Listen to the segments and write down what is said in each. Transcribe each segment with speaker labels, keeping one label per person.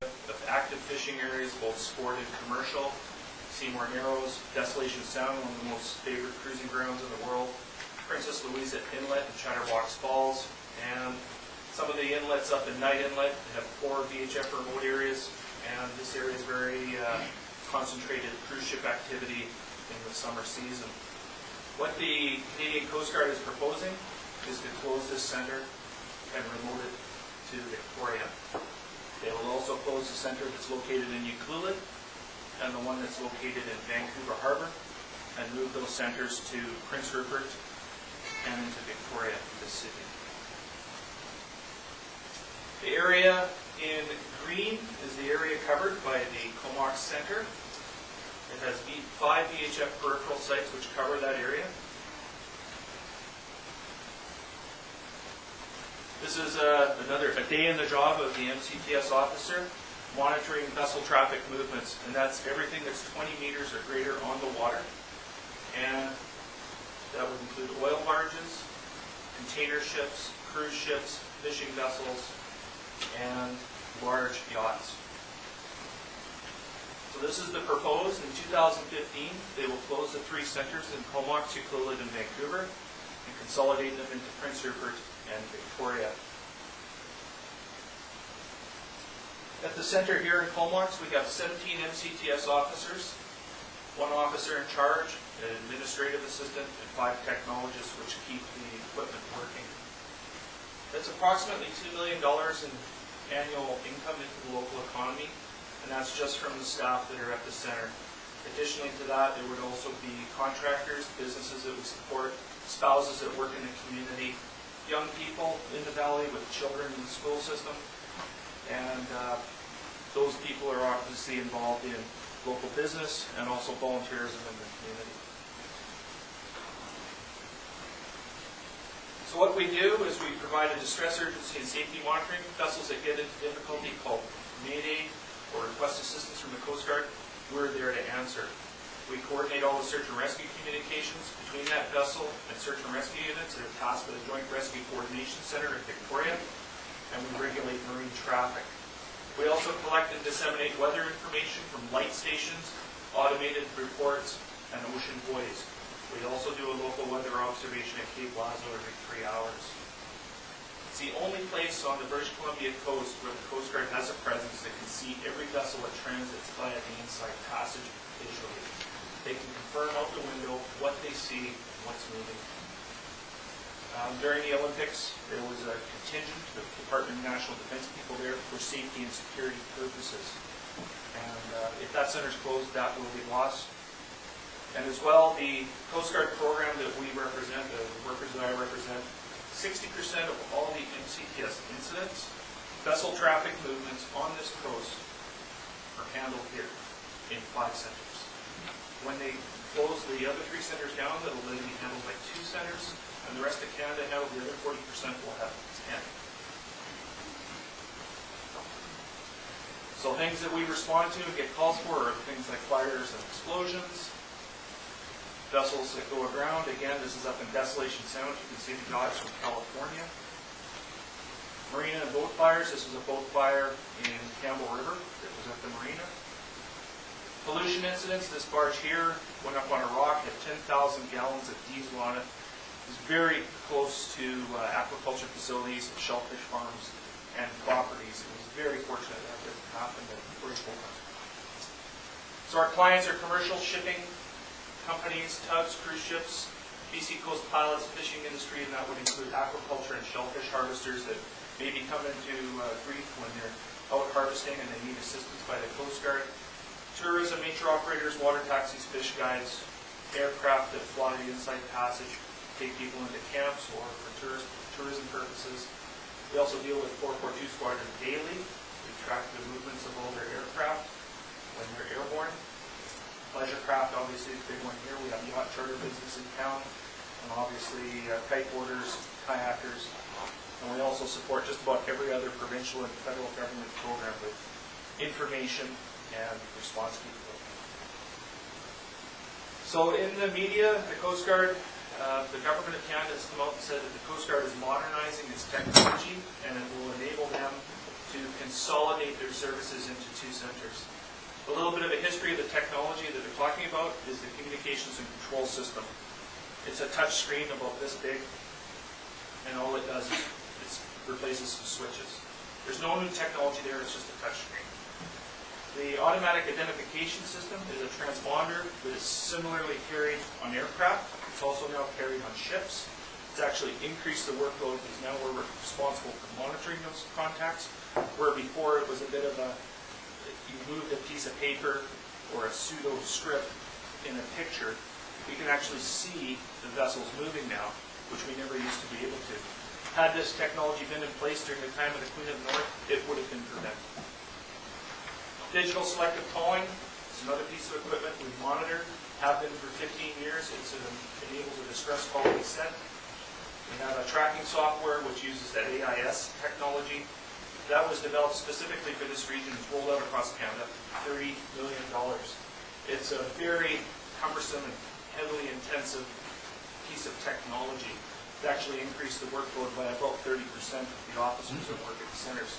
Speaker 1: of active fishing areas, both sport and commercial. Seymour Narrows, Desolation Sound, one of the most favorite cruising grounds in the world. Princess Louisa Inlet and Chatterbox Falls, and some of the inlets up in Knight Inlet have 4 VHF remote areas, and this area is very concentrated cruise ship activity in the summer season. What the Canadian Coast Guard is proposing is to close this center and remote it to Victoria. They will also close the center that's located in Ucluelet and the one that's located in Vancouver Harbour, and move those centers to Prince Rupert and into Victoria, the city. The area in green is the area covered by the Comox Centre. It has 5 VHF peripheral sites which cover that area. This is a day in the job of the MCTS officer, monitoring vessel traffic movements, and that's everything that's 20 meters or greater on the water. And that would include oil barges, container ships, cruise ships, fishing vessels, and large yachts. So this is the proposed. In 2015, they will close the 3 centers in Comox, Ucluelet, and Vancouver, and consolidate them into Prince Rupert and Victoria. At the center here in Comox, we have 17 MCTS officers, 1 officer in charge, an administrative assistant, and 5 technologists which keep the equipment working. That's approximately $2 million in annual income into the local economy, and that's just from the staff that are at the center. Additionally to that, there would also be contractors, businesses that we support, spouses that work in the community, young people in the valley with children in the school system, and those people are obviously involved in local business and also volunteerism in the community. So what we do is we provide a distress urgency and safety monitoring. Vessels that get into difficulty called Mayday or request assistance from the Coast Guard, we're there to answer. We coordinate all the search and rescue communications between that vessel and search and rescue units that are tasked by the Joint Rescue Coordination Center in Victoria, and we regulate marine traffic. We also collect and disseminate weather information from light stations, automated reports, and ocean buoys. We also do a local weather observation at Cape Lazo every 3 hours. It's the only place on the British Columbia coast where the Coast Guard has a presence that can see every vessel that transits via the inside passage visually. They can confirm out the window what they see and what's moving. During the Olympics, there was a contingent of Department of National Defense people there for safety and security purposes. And if that center's closed, that will be lost. And as well, the Coast Guard program that we represent, the workers that I represent, 60% of all the MCTS incidents, vessel traffic movements on this coast are handled here in 5 centers. When they close the other 3 centers down, that'll then be handled by 2 centers, and the rest of Canada handled, the other 40% will have 10. So things that we respond to and get calls for are things like fires and explosions, vessels that go aground. Again, this is up in Desolation Sound. You can see the yachts from California. Marina and boat fires. This was a boat fire in Campbell River that was at the marina. Pollution incidents. This barge here went up on a rock, had 10,000 gallons of diesel on it. It was very close to aquaculture facilities, shellfish farms, and properties. It was very fortunate that didn't happen at Bridgewater. So our clients are commercial shipping companies, tugs, cruise ships, BC Coast pilots, fishing industry, and that would include aquaculture and shellfish harvesters that maybe come into grief when they're out harvesting and they need assistance by the Coast Guard. Tourism, nature operators, water taxis, fish guides, aircraft that fly the inside passage, take people into camps or for tourism purposes. We also deal with 442 Squadron daily. We track the movements of all their aircraft when they're airborne. Pleasure craft, obviously, is a big one here. We have yacht charter business in town, and obviously kiteboarders, kayakers, and we also support just about every other provincial and federal government program with information and response capability. So in the media, the Coast Guard, the Government of Canada has come out and said that the Coast Guard is modernizing its technology and it will enable them to to consolidate their services into 2 centers. A little bit of a history of the technology that they're talking about is the communications and control system. It's a touch screen about this big, and all it does is it replaces some switches. There's no new technology there, it's just a touch screen. The automatic identification system is a transponder that is similarly carried on aircraft. It's also now carried on ships. It's actually increased the workload because now we're responsible for monitoring those contacts, where before it was a bit of a, you moved a piece of paper or a pseudo script in a picture, we can actually see the vessels moving now, which we never used to be able to. Had this technology been in place during the time of the Queen of the North, it would have been prevented. Digital selective towing is another piece of equipment we monitor, have been for 15 years. It enables a distress call to be sent. We have a tracking software which uses that AIS technology. That was developed specifically for this region. It's rolled out across Canada, $30 million. It's a very cumbersome and heavily intensive piece of technology. It's actually increased the workload by about 30% of the officers that work at the centers.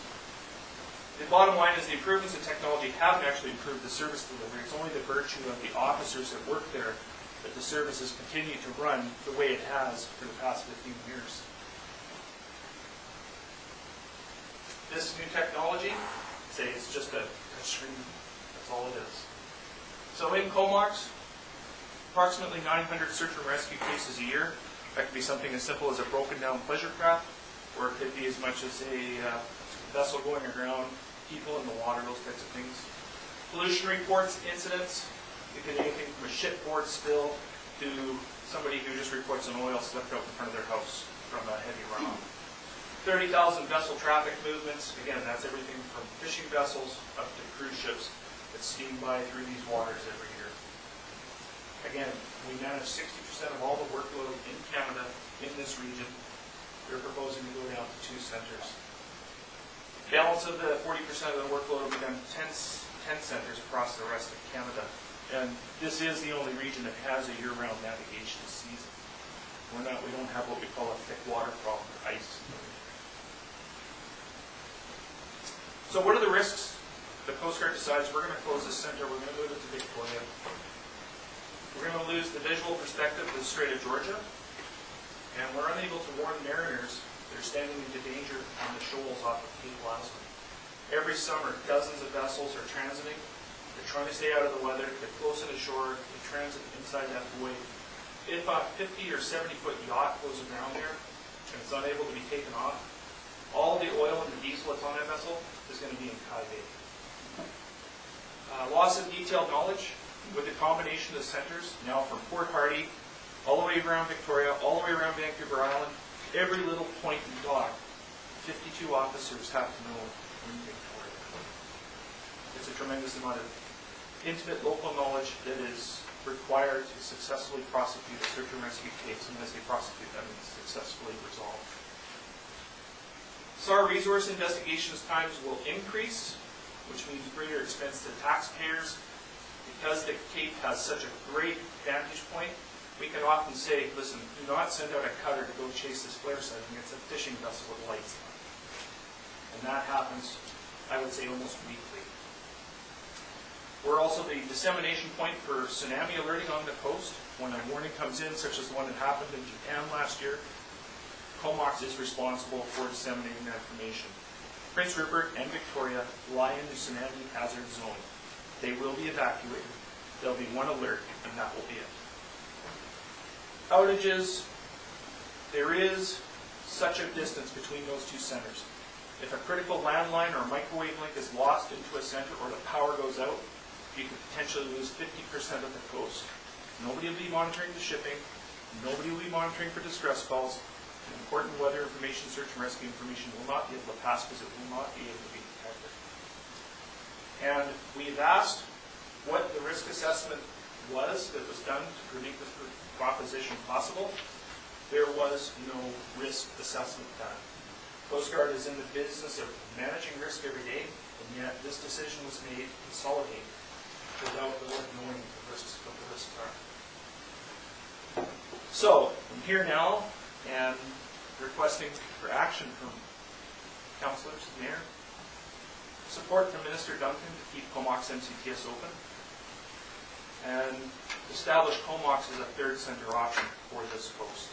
Speaker 1: The bottom line is the improvements in technology haven't actually improved the service delivery. It's only the virtue of the officers that work there that the services continue to run the way it has for the past 15 years. This new technology, say it's just a screen, that's all it is. So in Comox, approximately 900 search and rescue cases a year. That could be something as simple as a broken down pleasure craft, or it could be as much as a vessel going aground, people in the water, those types of things. Pollution reports, incidents, it could be anything from a shipboard spill to somebody who just reports an oil slipped out in front of their house from a heavy runoff. 30,000 vessel traffic movements. Again, that's everything from fishing vessels up to cruise ships that steam by through these waters every year. Again, we manage 60% of all the workload in Canada in this region. We're proposing to go down to 2 centers. Balance of the 40% of the workload will be done 10 centers across the rest of Canada. And this is the only region that has a year-round navigation season. We don't have what we call a thick water problem or ice. So what are the risks? The Coast Guard decides we're going to close this center, we're going to move it to Victoria. We're going to lose the visual perspective of the Strait of Georgia, and we're unable to warn mariners that are standing into danger on the shoals off of Cape Laston. Every summer, dozens of vessels are transiting. They're trying to stay out of the weather, they're close to the shore, they transit inside that buoy. If a 50 or 70-foot yacht goes around there and it's unable to be taken off, all the oil and the diesel that's on that vessel is going to be in Kai Bay. Loss of detailed knowledge with the combination of the centers, now from Port Hardy, all the way around Victoria, all the way around Vancouver Island, every little point and dot, 52 officers have to know in Victoria. It's a tremendous amount of intimate local knowledge that is required to successfully prosecute a search and rescue case, and as they prosecute, that means successfully resolve. SAR resource investigations times will increase, which means greater expense to taxpayers. Because the Cape has such a great vantage point, we can often say, listen, do not send out a cutter to go chase this flare sighting. It's a fishing vessel with lights on. And that happens, I would say, almost weekly. We're also the dissemination point for tsunami alerting on the coast. When a warning comes in, such as the one that happened in Japan last year, Comox is responsible for disseminating that information. Prince Rupert and Victoria lie in the tsunami hazard zone. They will be evacuated. There'll be one alert, and that will be it. Outages, there is such a distance between those 2 centers. If a critical landline or microwave link is lost into a center or the power goes out, you could potentially lose 50% of the coast. Nobody will be monitoring the shipping. Nobody will be monitoring for distress calls. And important weather information, search and rescue information will not be able to pass because it will not be able to be detected. And we've asked what the risk assessment was that was done to make this proposition possible. There was no risk assessment done. Coast Guard is in the business of managing risk every day, and yet this decision was made to consolidate without the board knowing what the risks are. So, I'm here now and requesting for action from councillors, mayor, support from Minister Duncan to keep Comox MCTS open, and establish Comox as a third center option for this coast.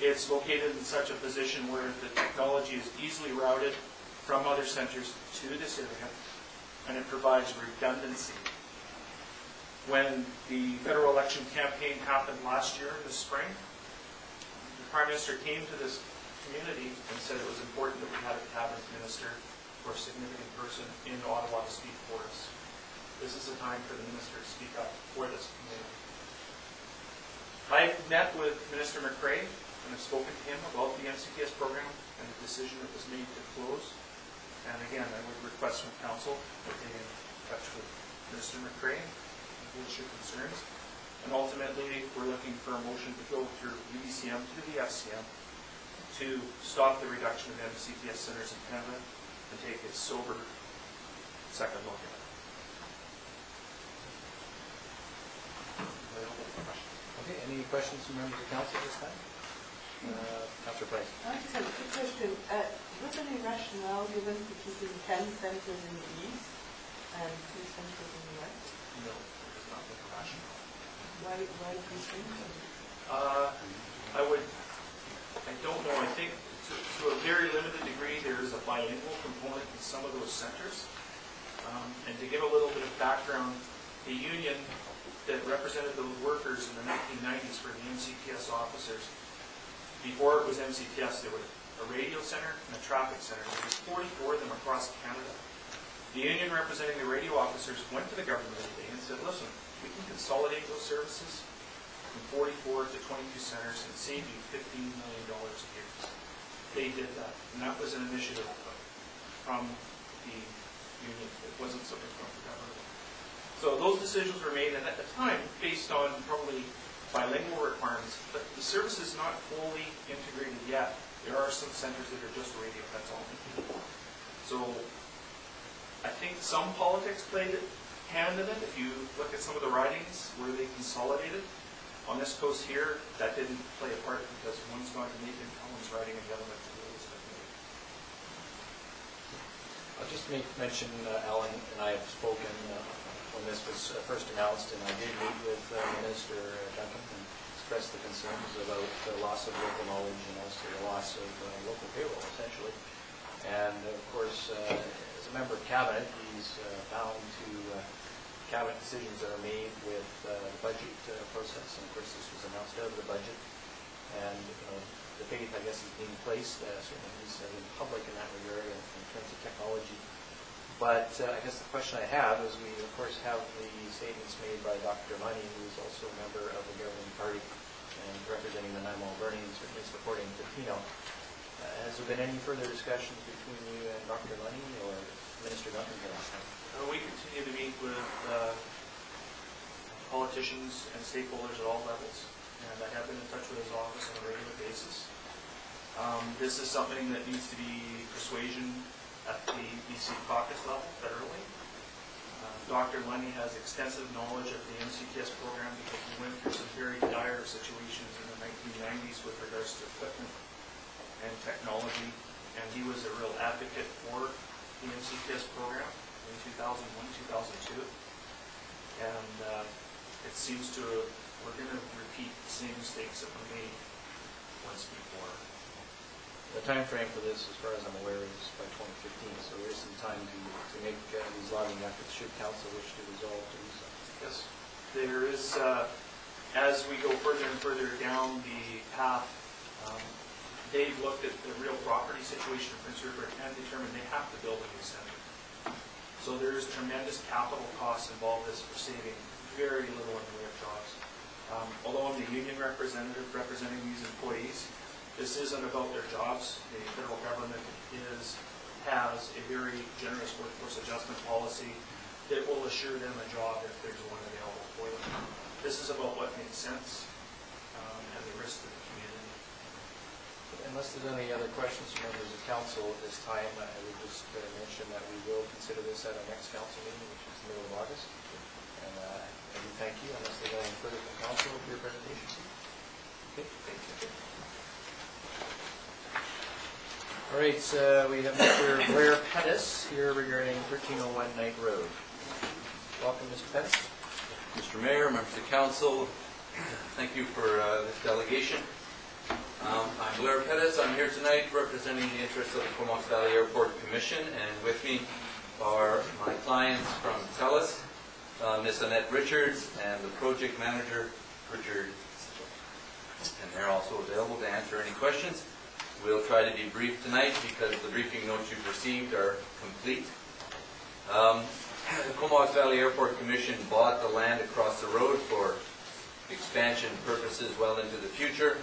Speaker 1: It's located in such a position where the technology is easily routed from other centers to this area, and it provides redundancy. When the federal election campaign happened last year in the spring, the Prime Minister came to this community and said it was important that we had a cabinet minister or a significant person in Ottawa to speak for us. This is the time for the minister to speak up for this community. I've met with Minister McCrae and have spoken to him about the MCTS program and the decision that was made to close. And again, I would request from council that they get in touch with Minister McCrae and voice your concerns. And ultimately, we're looking for a motion to go through UBCM to the FCM to stop the reduction of MCTS centers in Canada and take a sober second look at it.
Speaker 2: Okay, any questions from members of council this time? Councillor Price.
Speaker 3: I just have a quick question. Was any rationale given for keeping 10 centres in the east and 2 centres in the west?
Speaker 1: No, there is not a rationale.
Speaker 3: Why do you think so?
Speaker 1: I don't know. I think to a very limited degree there is a bilingual component in some of those centers. And to give a little bit of background, the union that represented those workers in the 1990s for the MCTS officers, before it was MCTS, there was a radio center and a traffic center. There was 44 of them across Canada. The union representing the radio officers went to the government one day and said, listen, we can consolidate those services from 44 to 22 centers and save you $15 million a year. They did that, and that was an initiative from the union. It wasn't something from the government. So those decisions were made, and at the time, based on probably bilingual requirements, but the service is not fully integrated yet. There are some centers that are just radio, that's all. So I think some politics played a hand in it. If you look at some of the ridings where they consolidated, on this coast here, that didn't play a part because one's gone to Nathan, one's riding, and the other went to Elizabeth.
Speaker 2: I'll just mention, Alan and I have spoken when this was first announced, and I did meet with Minister Duncan and expressed the concerns about the loss of local knowledge and also the loss of local payroll, essentially. And of course, as a member of cabinet, he's bound to cabinet decisions that are made with the budget process. And of course, this was announced out of the budget. And the faith, I guess, is being placed, certainly he's in public in that regard in terms of technology. But I guess the question I have is we, of course, have the statements made by Dr. Money, who is also a member of the governing party and representing the Nanaimo Alberni and certainly supporting Pepino. Has there been any further discussions between you and Dr. Money or Minister Duncan here last time?
Speaker 1: We continue to meet with politicians and stakeholders at all levels, and I have been in touch with his office on a regular basis. This is something that needs to be persuasion at the BC caucus level federally. Dr. Lundy has extensive knowledge of the MCTS program because we went through some very dire situations in the 1990s with regards to equipment and technology, and he was a real advocate for the MCTS program in 2001, 2002. And it seems to, we're going to repeat the same mistakes that were made once before.
Speaker 2: The time frame for this, as far as I'm aware, is by 2015, so there is some time to make these lobbying efforts should council wish to resolve to do so.
Speaker 1: Yes, there is, as we go further and further down the path, they've looked at the real property situation of Prince Rupert and determined they have to build a new center. So there is tremendous capital costs involved in this for saving very little in the way of jobs. Although I'm the union representative representing these employees, this isn't about their jobs. The federal government has a very generous workforce adjustment policy that will assure them a job if there's one available for them. This is about what makes sense and the risk to the community.
Speaker 2: Unless there's any other questions from members of council at this time, I would just mention that we will consider this at our next council meeting, which is the middle of August. And I do thank you, unless there's anything further from council, for your presentation. Okay, thank you. All right, so we have Mr. Blair Pettis here regarding 1301 Knight Road. Welcome, Mr. Pettis.
Speaker 4: Mr. Mayor, members of council, thank you for this delegation. I'm Blair Pettis. I'm here tonight representing the interests of the Comox Valley Airport Commission, and with me are my clients from TELUS, Ms. Annette Richards, and the project manager, Richard. And they're also available to answer any questions. We'll try to be brief tonight because the briefing notes you've received are complete. The Comox Valley Airport Commission bought the land across the road for expansion purposes well into the future,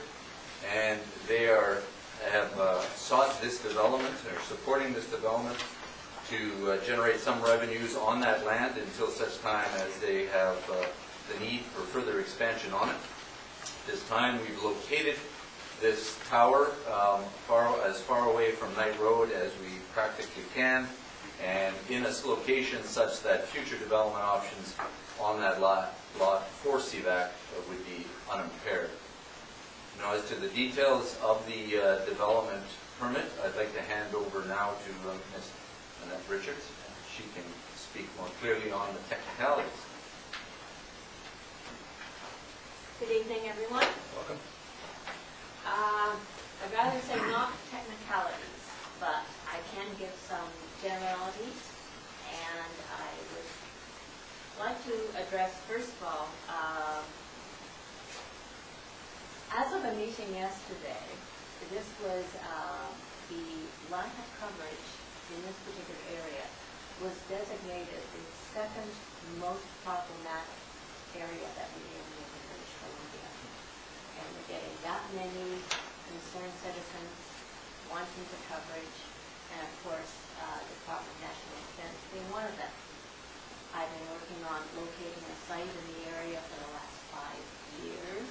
Speaker 4: and they have sought this development, or supporting this development, to generate some revenues on that land until such time as they have the need for further expansion on it. This time we've located this tower as far away from Knight Road as we practically can, and in a location such that future development options on that lot for CVAC would be unimpaired. Now, as to the details of the development permit, I'd like to hand over now to Ms. Annette Richards. She can speak more clearly on the technicalities.
Speaker 5: Good evening, everyone.
Speaker 2: Welcome.
Speaker 5: I'd rather say not technicalities, but I can give some generalities, and I would like to address, first of all, as of a meeting yesterday, this was the lack of coverage in this particular area was designated the second most problematic area that we have in British Columbia. And we're getting that many concerned citizens wanting the coverage, and of course, the Department of National Defense being one of them. I've been working on locating a site in the area for the last 5 years,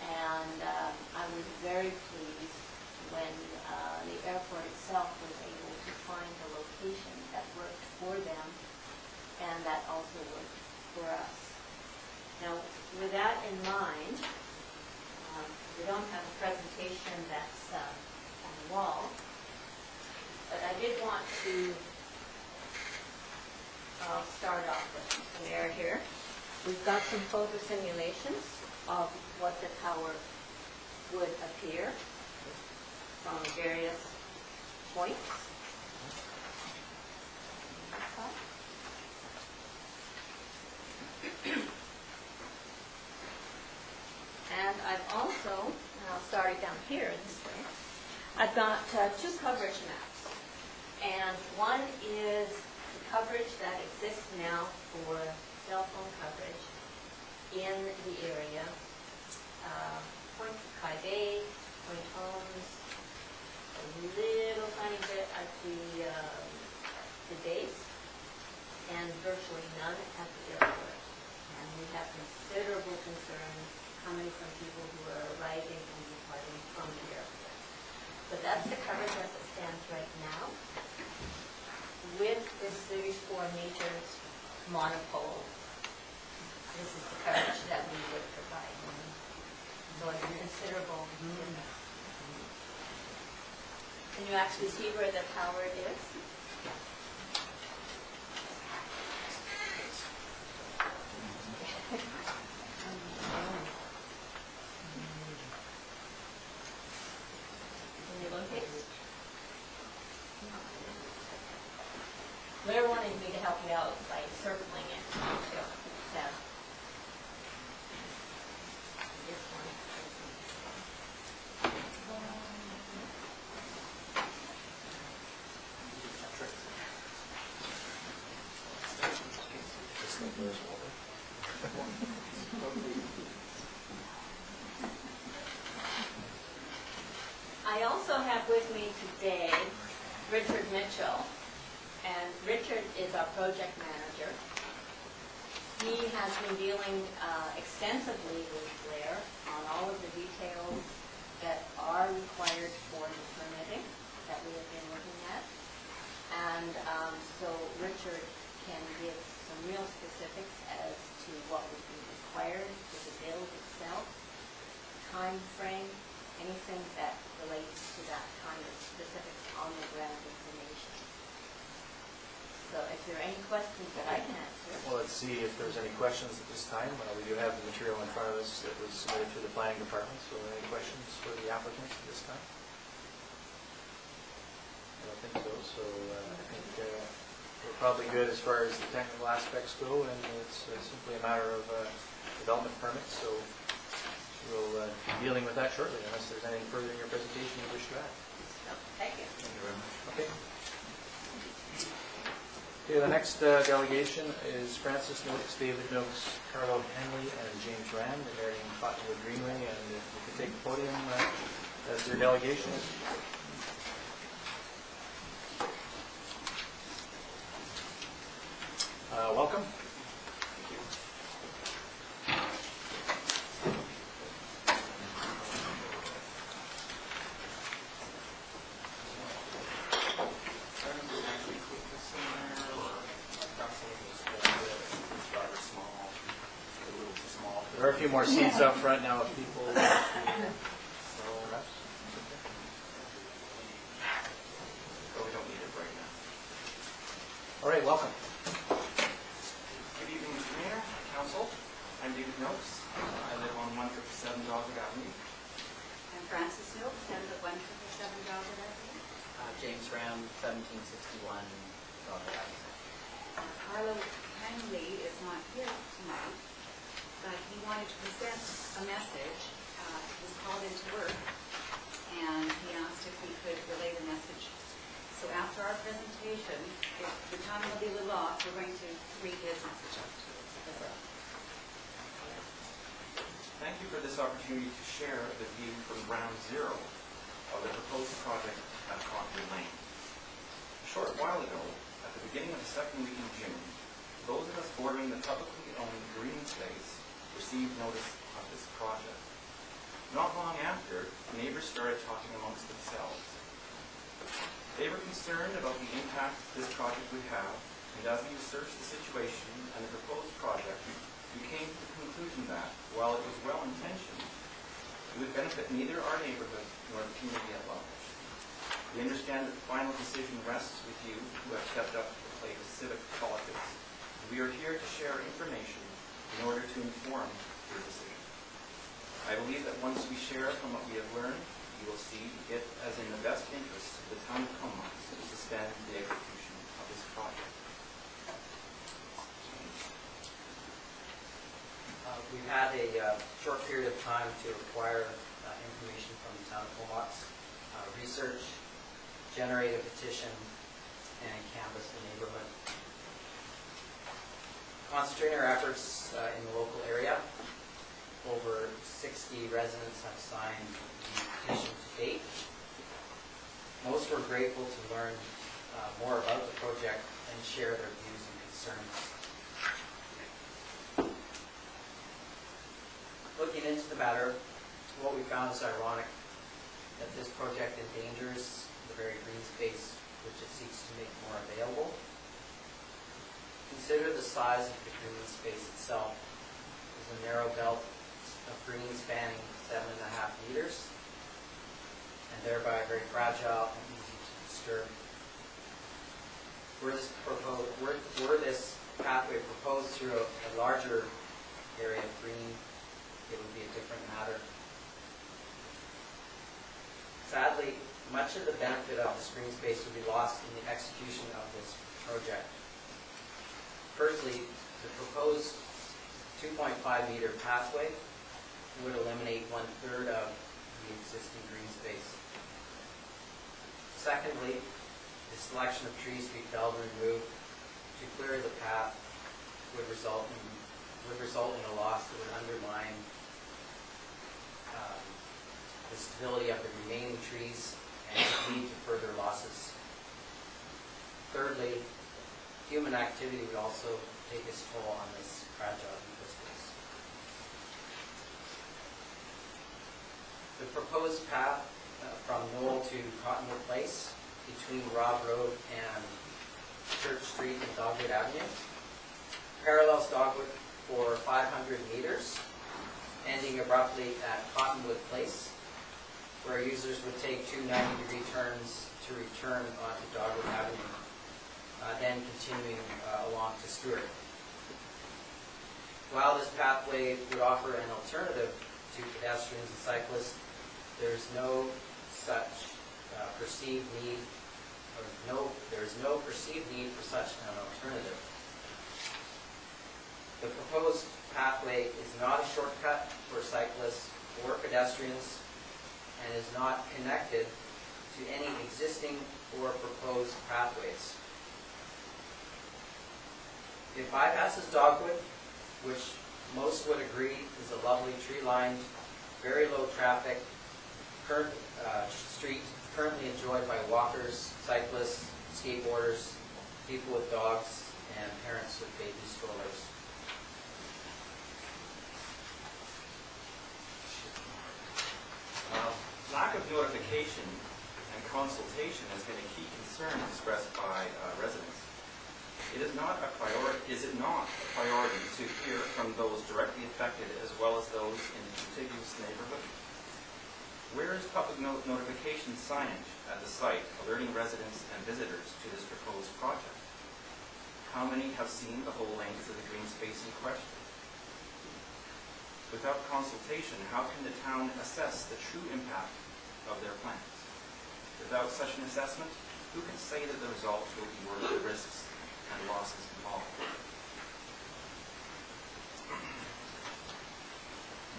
Speaker 5: and I was very pleased when the airport itself was able to find a location that worked for them and that also worked for us. Now, with that in mind, we don't have a presentation that's on the wall, but I did want to start off with some air here. We've got some photo simulations of what the tower would appear from various points. And I've also, I'll start it down here this way, I've got two coverage maps. And one is the coverage that exists now for cell phone coverage in the area. Point Kai Bay, Point Holmes, a little tiny bit at the base, and virtually none at the airport. And we have considerable concerns coming from people who are arriving and departing from the airport. But that's the coverage as it stands right now, with this 34 meters monopole. This is the coverage that we would provide. So it's a considerable difference. Can you actually see where the tower is? Can you locate? They're wanting me to help you out by circling it. Yeah. This one. I also have with me today Richard Mitchell, and Richard is our project manager. He has been dealing extensively with Blair on all of the details that are required for the permitting that we have been looking at. And so Richard can give some real specifics as to what would be required for the build itself, time frame, anything that relates to that kind of specific on-the-ground information. So if there are any questions that I can answer.
Speaker 2: Well, let's see if there's any questions at this time. We do have the material in front of us that was submitted through the planning department, so any questions for the applicants at this time? I don't think so, so I think we're probably good as far as the technical aspects go, and it's simply a matter of development permits, so we'll be dealing with that shortly, unless there's anything further in your presentation you wish to add.
Speaker 5: So, thank you.
Speaker 4: Thank you very much.
Speaker 2: Okay. Okay, the next delegation is Francis Noakes, David Noakes, Carlo Henley, and James Rand, regarding Cottonwood Greenway, and if we could take the podium as their delegation. Welcome. There are a few more seats up front now if people want to. So that's okay.
Speaker 1: But we don't need it right now.
Speaker 2: All right, welcome.
Speaker 1: Good evening, Mr. Mayor, Council. I'm David Noakes. I live on 157 Dogwood Avenue.
Speaker 5: I'm Francis Noakes, and the 157 Dogwood Avenue.
Speaker 6: James Ram, 1761 Dogwood Avenue.
Speaker 7: Carlo Henley is not here tonight, but he wanted to present a message. He was called into work, and he asked if we could relay the message. So after our presentation, if the time will be a little off, we're going to read his message out to us.
Speaker 1: Thank you for this opportunity to share the view from ground zero of the proposed project at Cottonwood Lane. A short while ago, at the beginning of the second week in June, those of us bordering the publicly owned green space received notice of this project. Not long after, neighbors started talking amongst themselves. They were concerned about the impact this project would have, and as we researched the situation and the proposed project, we came to the conclusion that, while it was well-intentioned, it would benefit neither our neighborhood nor the community at large. We understand that the final decision rests with you who have stepped up to the plate of civic politics. We are here to share information in order to inform your decision. I believe that once we share from what we have learned, you will see it as in the best interest of the town of Comox to suspend the execution of this project.
Speaker 6: We've had a short period of time to acquire information from the town of Comox, research, generate a petition, and canvass the neighborhood. Concentrating our efforts in the local area, over 60 residents have signed the petition to date. Most were grateful to learn more about the project and share their views and concerns. Looking into the matter, what we found is ironic that this project endangers the very green space which it seeks to make more available. Consider the size of the green space itself. It's a narrow belt of green spanning 7.5 meters, and thereby very fragile and easy to disturb. Were this pathway proposed through a larger area of green, it would be a different matter. Sadly, much of the benefit of this green space would be lost in the execution of this project. Firstly, the proposed 2.5 meter pathway would eliminate 1/3 of the existing green space. Secondly, the selection of trees to be felled and removed to clear the path would result in a loss that would undermine the stability of the remaining trees and lead to further losses. Thirdly, human activity would also take its toll on this fragile ecospace. The proposed path from Knoll to Cottonwood Place between Rob Road and Church Street and Dogwood Avenue parallels Dogwood for 500 meters, ending abruptly at Cottonwood Place, where users would take two 90-degree turns to return onto Dogwood Avenue, then continuing along to Stewart. While this pathway would offer an alternative to pedestrians and cyclists, there's no such perceived need, there is no perceived need for such an alternative. The proposed pathway is not a shortcut for cyclists or pedestrians and is not connected to any existing or proposed pathways. It bypasses Dogwood, which most would agree is a lovely tree-lined, very low traffic street currently enjoyed by walkers, cyclists, skateboarders, people with dogs, and parents with baby strollers.
Speaker 8: Lack of notification and consultation has been a key concern expressed by residents. Is it not a priority to hear from those directly affected as well as those in the contiguous neighborhood? Where is public notification signage at the site alerting residents and visitors to this proposed project? How many have seen the whole length of the green space in question? Without consultation, how can the town assess the true impact of their plans? Without such an assessment, who can say that the results will be worth the risks and losses involved?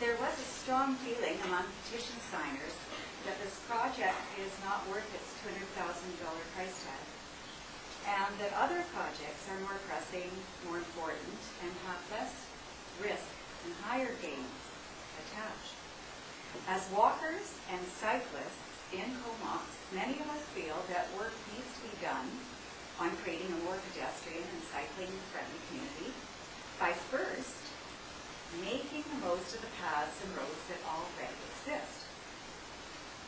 Speaker 7: There was a strong feeling among petition signers that this project is not worth its $200,000 price tag, and that other projects are more pressing, more important, and have less risk and higher gains attached. As walkers and cyclists in Comox, many of us feel that work needs to be done on creating a more pedestrian and cycling-friendly community by first making the most of the paths and roads that already exist.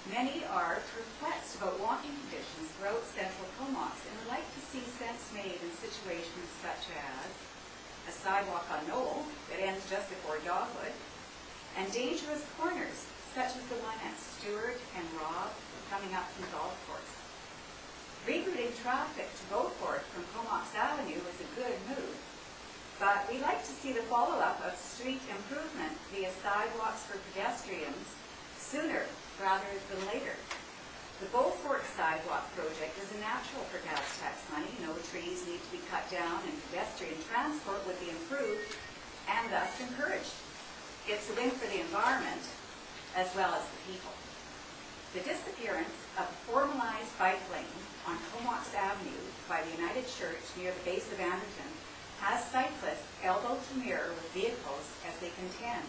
Speaker 7: Many are perplexed about walking conditions throughout central Comox and would like to see sense made in situations such as a sidewalk on Knoll that ends just before Dogwood, and dangerous corners such as the one at Stewart and Robb coming up from Golf Course. Rerouting traffic to Beaufort from Comox Avenue is a good move, but we like to see the follow-up of street improvement via sidewalks for pedestrians sooner rather than later. The Beaufort sidewalk project is a natural for gas tax money. No trees need to be cut down and pedestrian transport would be improved and thus encouraged. It's a win for the environment as well as the people. The disappearance of a formalized bike lane on Comox Avenue by the United Church near the base of Anderton has cyclists elbow to mirror with vehicles as they contend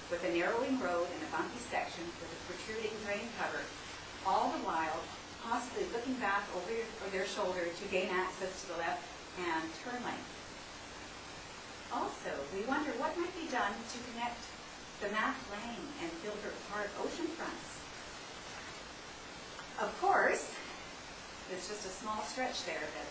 Speaker 7: with a narrowing road and a bumpy section with a protruding drain cover, all the while possibly looking back over their shoulder to gain access to the left-hand turn lane. Also, we wonder what might be done to connect the Mac Lane and Filbert Park oceanfronts. Of course, there's just a small stretch there that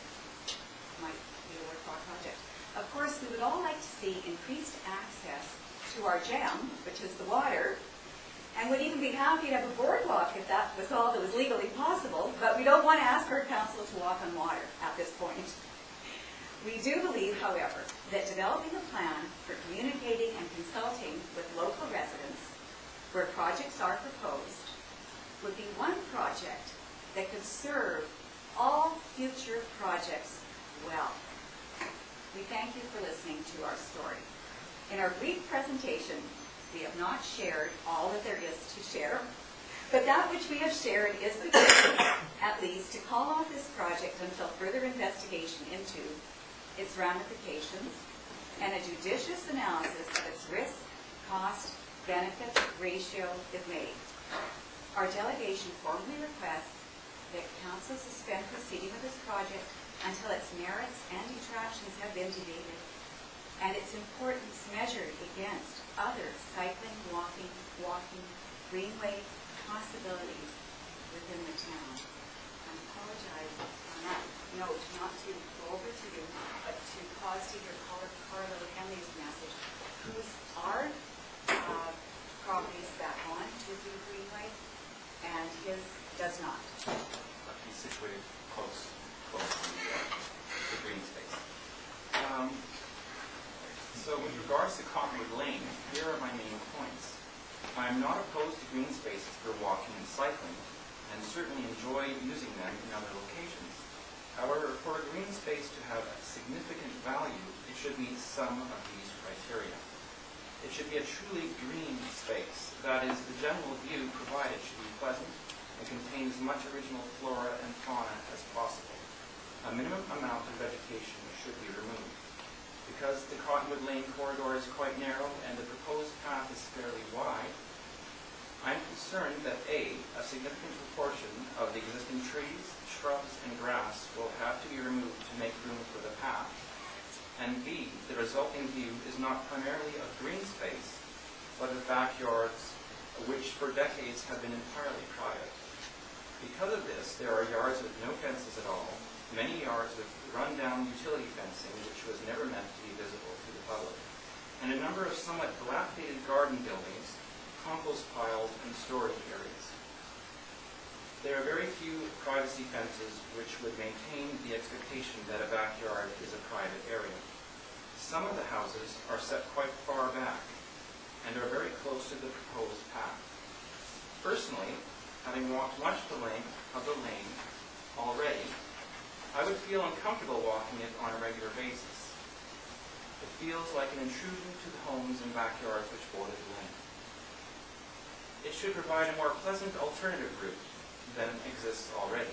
Speaker 7: might be a worthwhile project. Of course, we would all like to see increased access to our gem, which is the water, and would even be happy to have a boardwalk if that was all that was legally possible, but we don't want to ask our council to walk on water at this point. We do believe, however, that developing a plan for communicating and consulting with local residents where projects are proposed would be one project that could serve all future projects well. We thank you for listening to our story. In our brief presentation, we have not shared all that there is to share, but that which we have shared is the vision, at least, to call off this project until further investigation into its ramifications and a judicious analysis of its risk, cost, benefit ratio is made. Our delegation formally requests that Council suspend proceeding with this project until its merits and detractions have been debated and its importance measured against other cycling, walking, greenway possibilities within the town. I apologize on that note not to go over to you, but to cause to hear Carla Henley's message, whose are properties that on to the greenway, and his does not.
Speaker 8: But he's situated close to the green space. So with regards to Cottonwood Lane, here are my main points. I am not opposed to green spaces for walking and cycling, and certainly enjoy using them in other locations. However, for a green space to have significant value, it should meet some of these criteria. It should be a truly green space. That is, the general view provided should be pleasant and contain as much original flora and fauna as possible. A minimum amount of vegetation should be removed. Because the Cottonwood Lane corridor is quite narrow and the proposed path is fairly wide, I am concerned that A, a significant proportion of the existing trees, shrubs, and grass will have to be removed to make room for the path, and B, the resulting view is not primarily a green space, but of backyards which for decades have been entirely private. Because of this, there are yards with no fences at all, many yards with run-down utility fencing which was never meant to be visible to the public, and a number of somewhat dilapidated garden buildings, compost piles, and storage areas. There are very few privacy fences which would maintain the expectation that a backyard is a private area. Some of the houses are set quite far back and are very close to the proposed path. Personally, having walked much the length of the lane already, I would feel uncomfortable walking it on a regular basis. It feels like an intrusion to the homes and backyards which border the lane. It should provide a more pleasant alternative route than exists already.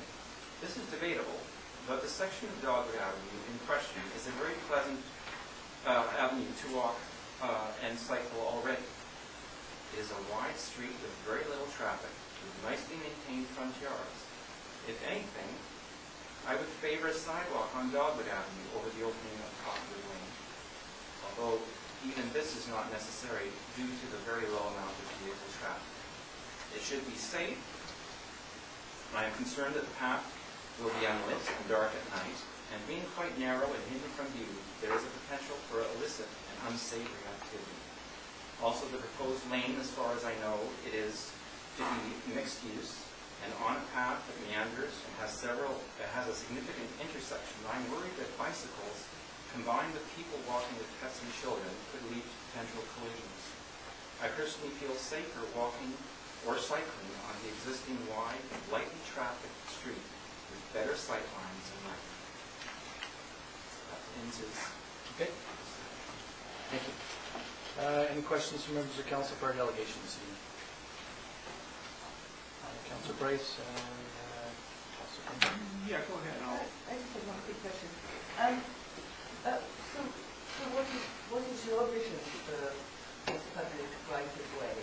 Speaker 8: This is debatable, but the section of Dogwood Avenue in question is a very pleasant avenue to walk and cycle already. It is a wide street with very little traffic, with nicely maintained front yards. If anything, I would favor a sidewalk on Dogwood Avenue over the opening of Cottonwood Lane, although even this is not necessary due to the very low amount of vehicle traffic. It should be safe. I am concerned that the path will be unlit and dark at night, and being quite narrow and hidden from view, there is a potential for illicit and unsavory activity. Also, the proposed lane, as far as I know, it is to be mixed use and on a path that meanders and has a significant intersection. I'm worried that bicycles, combined with people walking with pets and children, could lead to potential collisions. I personally feel safer walking or cycling on the existing wide, lightly trafficked street with better sight lines and lighting. That ends his...
Speaker 2: Okay. Thank you. Any questions from members of council for our delegation this evening? Councilor Bryce and Councilor Kimball.
Speaker 9: Yeah, go ahead.
Speaker 3: I just have one quick question. So what is your vision for this public right of way?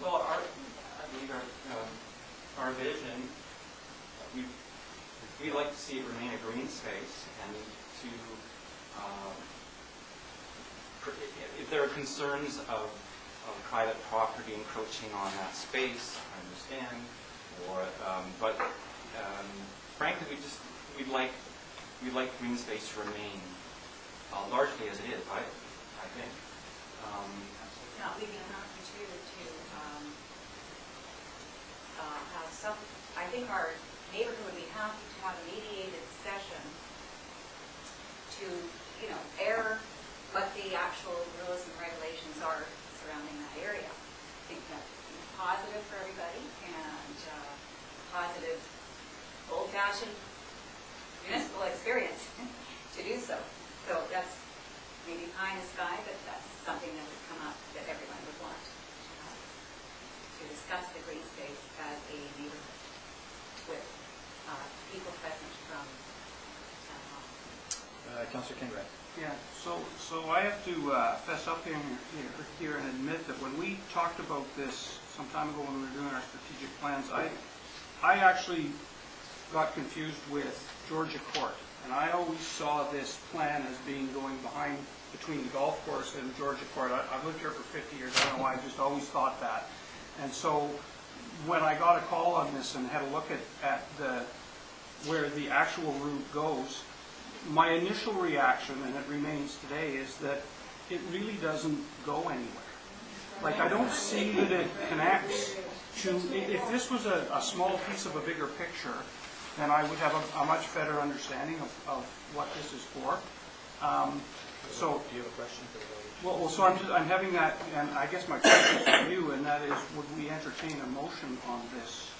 Speaker 8: Well, our vision, we'd like to see it remain a green space, and to, if there are concerns of private property encroaching on that space, I understand, but frankly, we'd like green space to remain largely as it is, I think.
Speaker 7: Not leaving an opportunity to have some, I think our neighborhood would be happy to have a mediated session to, air what the actual rules and regulations are surrounding that area. I think that would be positive for everybody and positive old-fashioned municipal experience to do so. So that's maybe pie in the sky, but that's something that has come up that everyone would want to discuss the green space as a neighborhood with people present from town hall.
Speaker 2: Councilor Kimball.
Speaker 9: Yeah, so I have to fess up here and admit that when we talked about this some time ago when we were doing our strategic plans, I actually got confused with Georgia Court. And I always saw this plan as being going between the golf course and Georgia Court. I've lived here for 50 years. I don't know why, I just always thought that. And so when I got a call on this and had a look at where the actual route goes, my initial reaction, and it remains today, is that it really doesn't go anywhere. Like, I don't see that it connects if this was a small piece of a bigger picture, then I would have a much better understanding of what this is for. So,
Speaker 2: Do you have a question for the delegation?
Speaker 9: well, so I'm having that, and I guess my question is for you, and that is, would we entertain a motion on this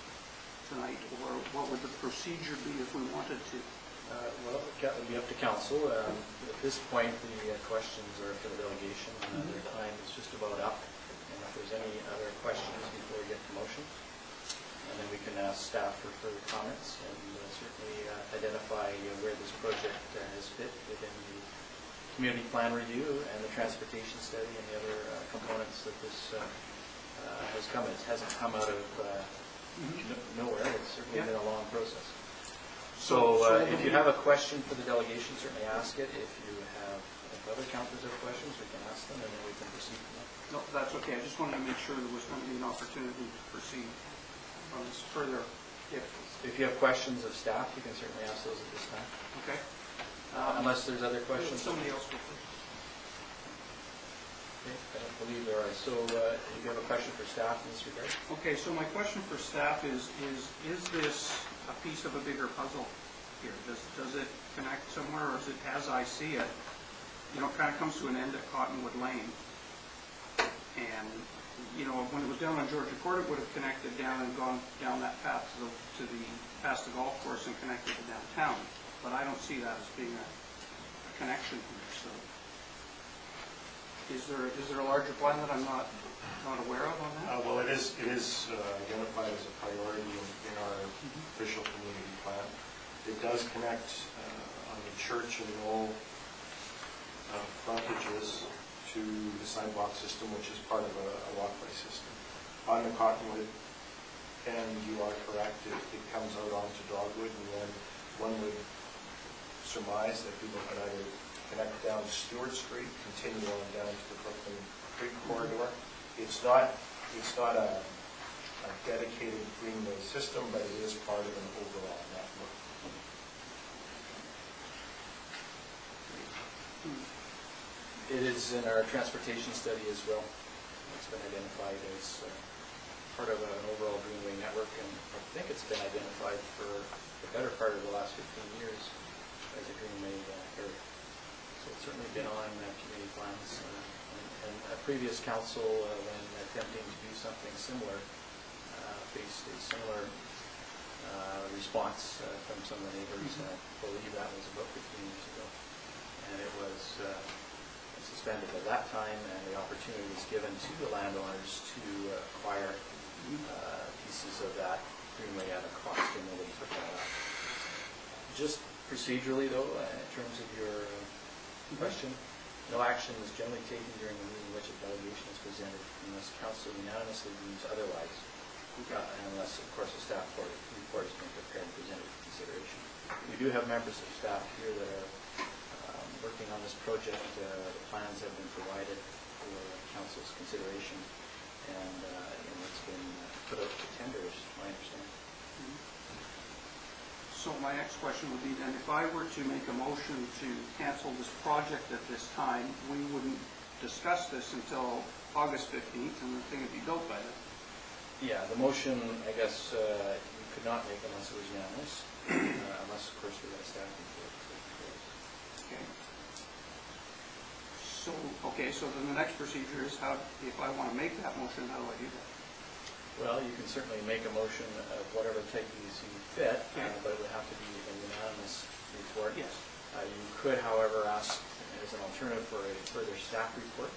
Speaker 9: tonight, or what would the procedure be if we wanted to?
Speaker 2: Well, it would be up to council. At this point, the questions are for the delegation, and their time is just about up. And if there's any other questions before we get to motion, and then we can ask staff for further comments and certainly identify where this project has fit within the community plan review and the transportation study and the other components that this has come. It hasn't come out of nowhere. It's certainly been a long process. So if you have a question for the delegation, certainly ask it. If other councillors have questions, we can ask them, and then we can proceed from there.
Speaker 9: No, that's okay. I just wanted to make sure there was going to be an opportunity to proceed on this further.
Speaker 2: If you have questions of staff, you can certainly ask those at this time.
Speaker 9: Okay.
Speaker 2: Unless there's other questions.
Speaker 9: Somebody else will first.
Speaker 2: Okay, I don't believe there are. So if you have a question for staff in this regard?
Speaker 9: Okay, so my question for staff is this a piece of a bigger puzzle here? Does it connect somewhere, or is it, as I see it, it kind of comes to an end at Cottonwood Lane? And, when it was down on Georgia Court, it would have connected down and gone down that path past the golf course and connected to downtown. But I don't see that as being a connection here, so. Is there a larger plan that I'm not aware of on that?
Speaker 10: Well, it is identified as a priority in our official community plan. It does connect on the Church and Knoll frontages to the sidewalk system, which is part of a walkway system. On the Cottonwood, and you are correct, it comes out onto Dogwood, and then one would surmise that people can either connect down Stewart Street, continue on down to the Brooklyn Creek corridor. It's not a dedicated greenway system, but it is part of an overall network.
Speaker 2: It is in our transportation study as well. It's been identified as part of an overall greenway network, and I think it's been identified for the better part of the last 15 years as a greenway area. So it's certainly been on community plans. And a previous council, when attempting to do something similar, faced a similar response from some of the neighbors. I believe that was about 15 years ago. And it was suspended at that time, and the opportunity was given to the landowners to acquire pieces of that greenway at a cost, and nobody took that up. Just procedurally, though, in terms of your question, no action is generally taken during the meeting in which a delegation is presented unless council unanimously deems otherwise, and unless, of course, a staff report has been prepared and presented for consideration. We do have members of staff here that are working on this project. The plans have been provided for council's consideration, and it's been put out to tender, is my understanding.
Speaker 9: So my next question would be then, if I were to make a motion to cancel this project at this time, we wouldn't discuss this until August 15th, and the thing would be built by then.
Speaker 2: Yeah, the motion, I guess, you could not make unless it was unanimous, unless, of course, we had a staff report.
Speaker 9: Okay. So then the next procedure is if I want to make that motion, how do I do that?
Speaker 2: Well, you can certainly make a motion of whatever type you see fit,
Speaker 9: Okay.
Speaker 2: but it would have to be a unanimous report.
Speaker 9: Yes.
Speaker 2: You could, however, ask as an alternative for a further staff report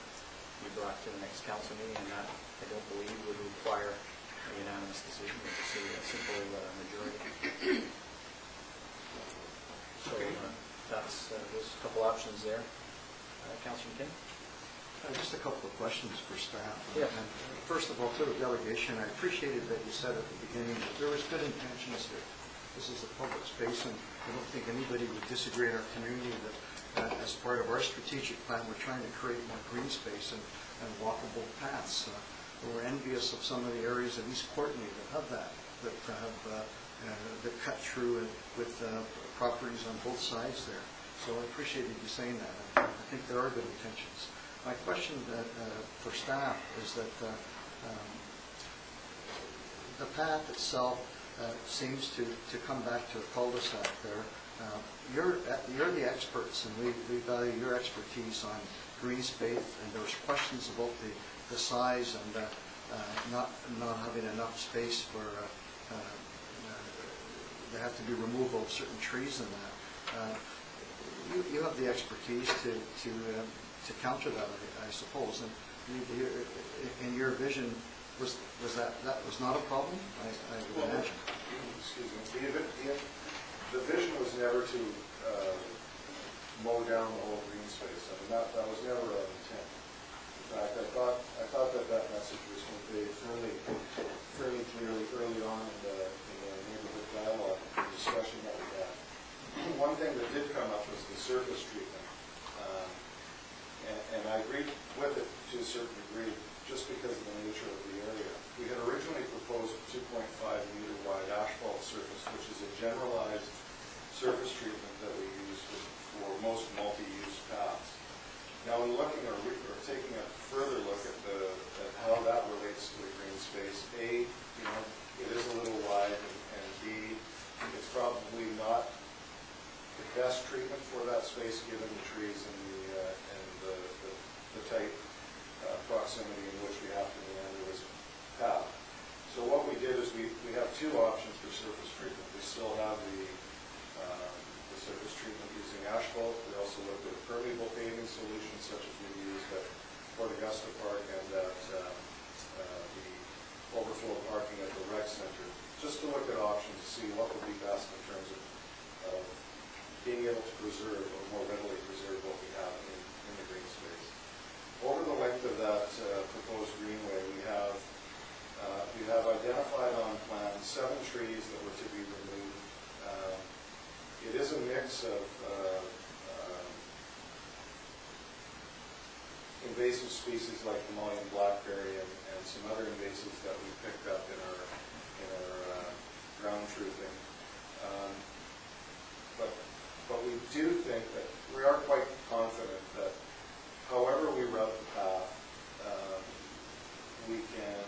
Speaker 2: be brought to the next council meeting, and that, I don't believe, would require a unanimous decision. It would just be a simple majority. So that's there's a couple options there. Councilor McKinney?
Speaker 11: Just a couple of questions for staff.
Speaker 2: Yeah.
Speaker 11: And first of all, to the delegation, I appreciated that you said at the beginning that there was good intentions here. This is a public space, and I don't think anybody would disagree in our community that as part of our strategic plan, we're trying to create more green space and walkable paths. We're envious of some of the areas in East Courtenay that have that cut through with properties on both sides there. So I appreciated you saying that. I think there are good intentions. My question for staff is that the path itself seems to come back to a cul-de-sac there. You're the experts, and we value your expertise on green space, and there's questions about the size and not having enough space for, there have to be removal of certain trees in that. You have the expertise to counter that, I suppose, and in your vision, was that was not a problem, I would imagine?
Speaker 10: Excuse me, the vision was never to mow down the whole green space. I mean, that was never our intent. In fact, I thought that message was conveyed fairly clearly early on in the neighborhood dialogue, the discussion that we had. One thing that did come up was the surface treatment, and I agreed with it to a certain degree, just because of the nature of the area. We had originally proposed a 2.5 meter wide asphalt surface, which is a generalized surface treatment that we use for most multi-use paths. Now, in looking or taking a further look at how that relates to the green space, A, it is a little wide, and B, it's probably not the best treatment for that space given the trees and the tight proximity in which we have to meander this path. So what we did is we have two options for surface treatment. We still have the surface treatment using asphalt. We also looked at permeable paving solutions such as we used at Port Augusta Park and at the overflow parking at the rec center, just to look at options to see what would be best in terms of being able to preserve or more readily preserve what we have in the green space. Over the length of that proposed greenway, we have identified on plan 7 trees that were to be removed. It is a mix of invasive species like Himalayan blackberry and some other invasives that we picked up in our ground truthing. But we do think that we are quite confident that however we route the path, we can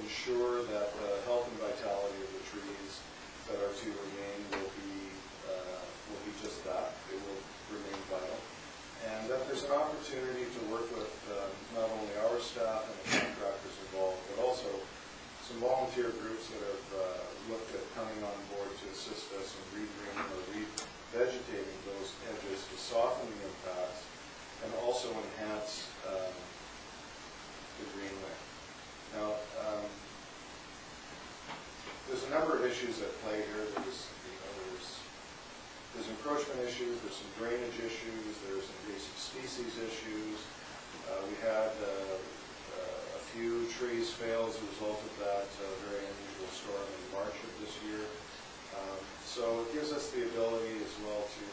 Speaker 10: ensure that the health and vitality of the trees that are to remain will be just that. They will remain vital. And that there's an opportunity to work with not only our staff and the contractors involved, but also some volunteer groups that have looked at coming on board to assist us in regreening or revegetating those edges to soften the impacts and also enhance the greenway. Now, there's a number of issues at play here. There's encroachment issues, there's some drainage issues, there's invasive species issues. We had a few trees fail as a result of that very unusual storm in March of this year. So it gives us the ability as well to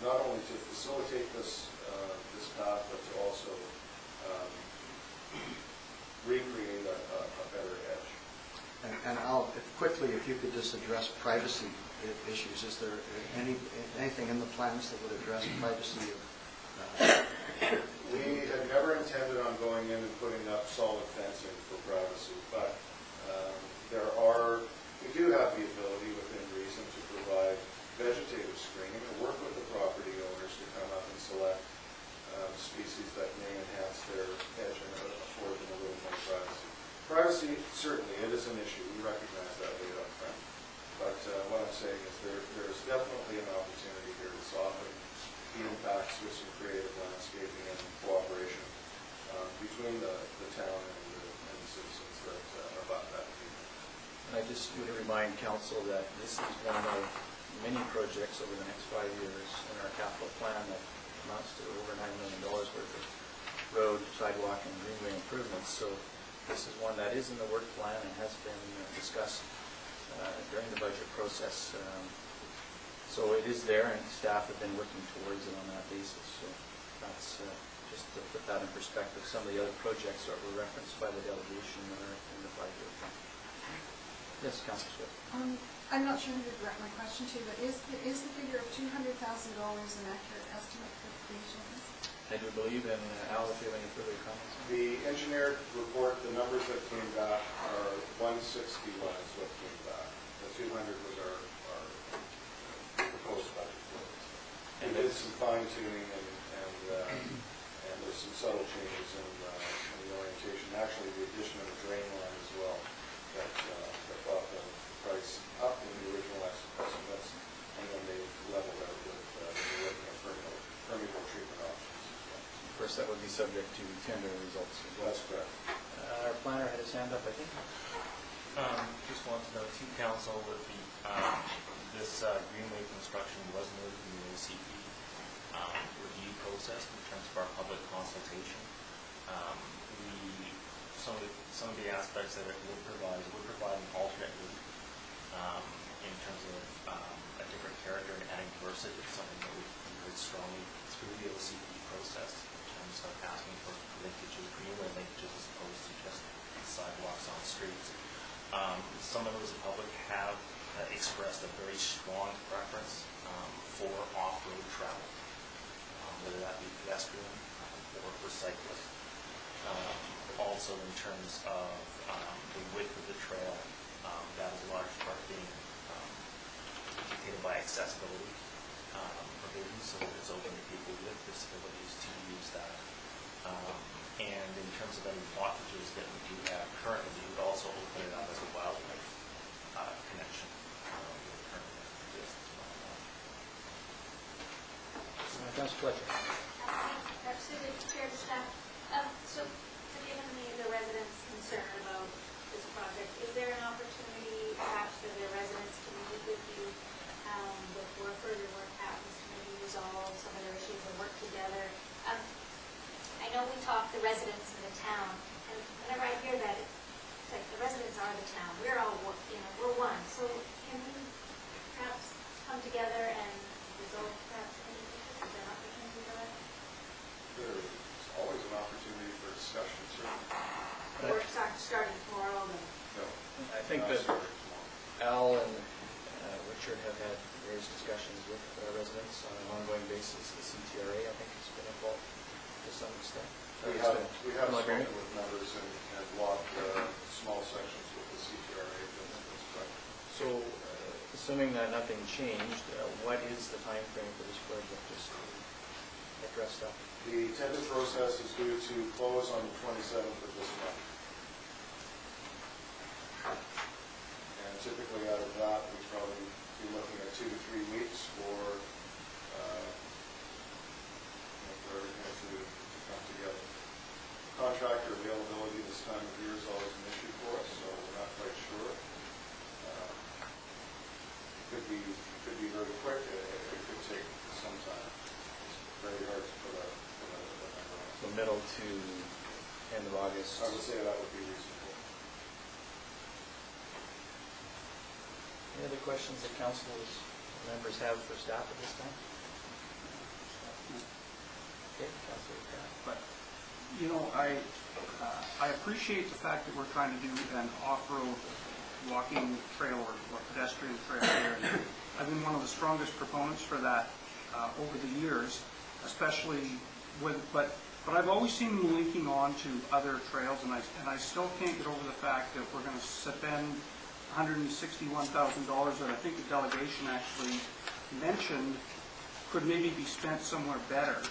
Speaker 10: not only to facilitate this path, but to also recreate a better edge.
Speaker 11: And Al, quickly, if you could just address privacy issues. Is there anything in the plans that would address privacy of
Speaker 10: We had never intended on going in and putting up solid fencing for privacy, but we do have the ability within reason to provide vegetative screening and work with the property owners to come up and select species that may enhance their edge and afford them a little more privacy. Privacy, certainly, it is an issue. We recognize that right up front. But what I'm saying is there's definitely an opportunity here to soften the impacts with some creative landscaping and cooperation between the town and the citizens that are about that.
Speaker 2: And I just would remind council that this is one of many projects over the next 5 years in our capital plan that amounts to over $9 million worth of road, sidewalk, and greenway improvements. So this is one that is in the work plan and has been discussed during the budget process. So it is there, and staff have been working towards it on that basis. So that's just to put that in perspective. Some of the other projects that were referenced by the delegation are in the 5-year plan. Yes, Councilor Swift.
Speaker 12: I'm not sure who to direct my question to, but is the figure of $200,000 an accurate estimate for completions?
Speaker 2: I do believe, and Al, if you have any further comments.
Speaker 10: The engineered report, the numbers that came back are 161 is what came back. The 200 was our proposed budget. We did some fine tuning and there's some subtle changes in the orientation. Actually, the addition of a drain line as well that brought the price up in the original estimates, and then they leveled out with the permeable treatment options.
Speaker 2: Of course, that would be subject to tender results as well.
Speaker 10: That's correct.
Speaker 2: Our planner had his hand up, I think.
Speaker 13: Just want to know to council that this Greenway construction was noted in the OCP review process in terms of our public consultation. Some of the aspects that it would provide an alternate route in terms of a different character and adding diversity. It's something that we've heard strongly through the OCP process in terms of asking for linkages, greenway linkages as opposed to just sidewalks on streets. Some members of the public have expressed a very strong preference for off-road travel, whether that be pedestrian or for cyclists. Also in terms of the width of the trail, that is a large part being dictated by accessibility provisions, so that it's open to people with disabilities to use that. And in terms of any blockages that we do have currently, we would also open it up as a wildlife connection that currently exists.
Speaker 2: Councilor Fletcher.
Speaker 14: Absolutely, Chair to staff. So given the residents' concern about this project, is there an opportunity perhaps for the residents to meet with you before further work happens to maybe resolve some of their issues and work together? I know we talk the residents in the town, and whenever I hear that, it's like the residents are the town. We're all, we're one. So can we perhaps come together and resolve perhaps any issues? Is there an opportunity for that?
Speaker 10: There's always an opportunity for discussion, certainly.
Speaker 14: The work starting tomorrow, then?
Speaker 10: No.
Speaker 2: I think that Al and Richard have had various discussions with residents on an ongoing basis. The CTRA, I think, has been involved to some extent.
Speaker 10: We have spoken with members and walked small sections with the CTRA. That's correct.
Speaker 2: So, assuming that nothing changed, what is the time frame for this project, just to address that?
Speaker 10: The tender process is due to close on the 27th of this month. And typically out of that, we'd probably be looking at 2 to 3 weeks for everything to come together. Contractor availability this time of year is always an issue for us, so we're not quite sure. It could be very quick. It could take some time. It's very hard to put a number on.
Speaker 2: So middle to end of August?
Speaker 10: I would say that would be reasonable.
Speaker 2: Any other questions that council's members have for staff at this time? Okay, Councilor Grant.
Speaker 9: But, I appreciate the fact that we're trying to do an off-road walking trail or pedestrian trail here. I've been one of the strongest proponents for that over the years, especially but I've always seen them linking on to other trails, and I still can't get over the fact that we're going to spend $161,000 that I think the delegation actually mentioned could maybe be spent somewhere better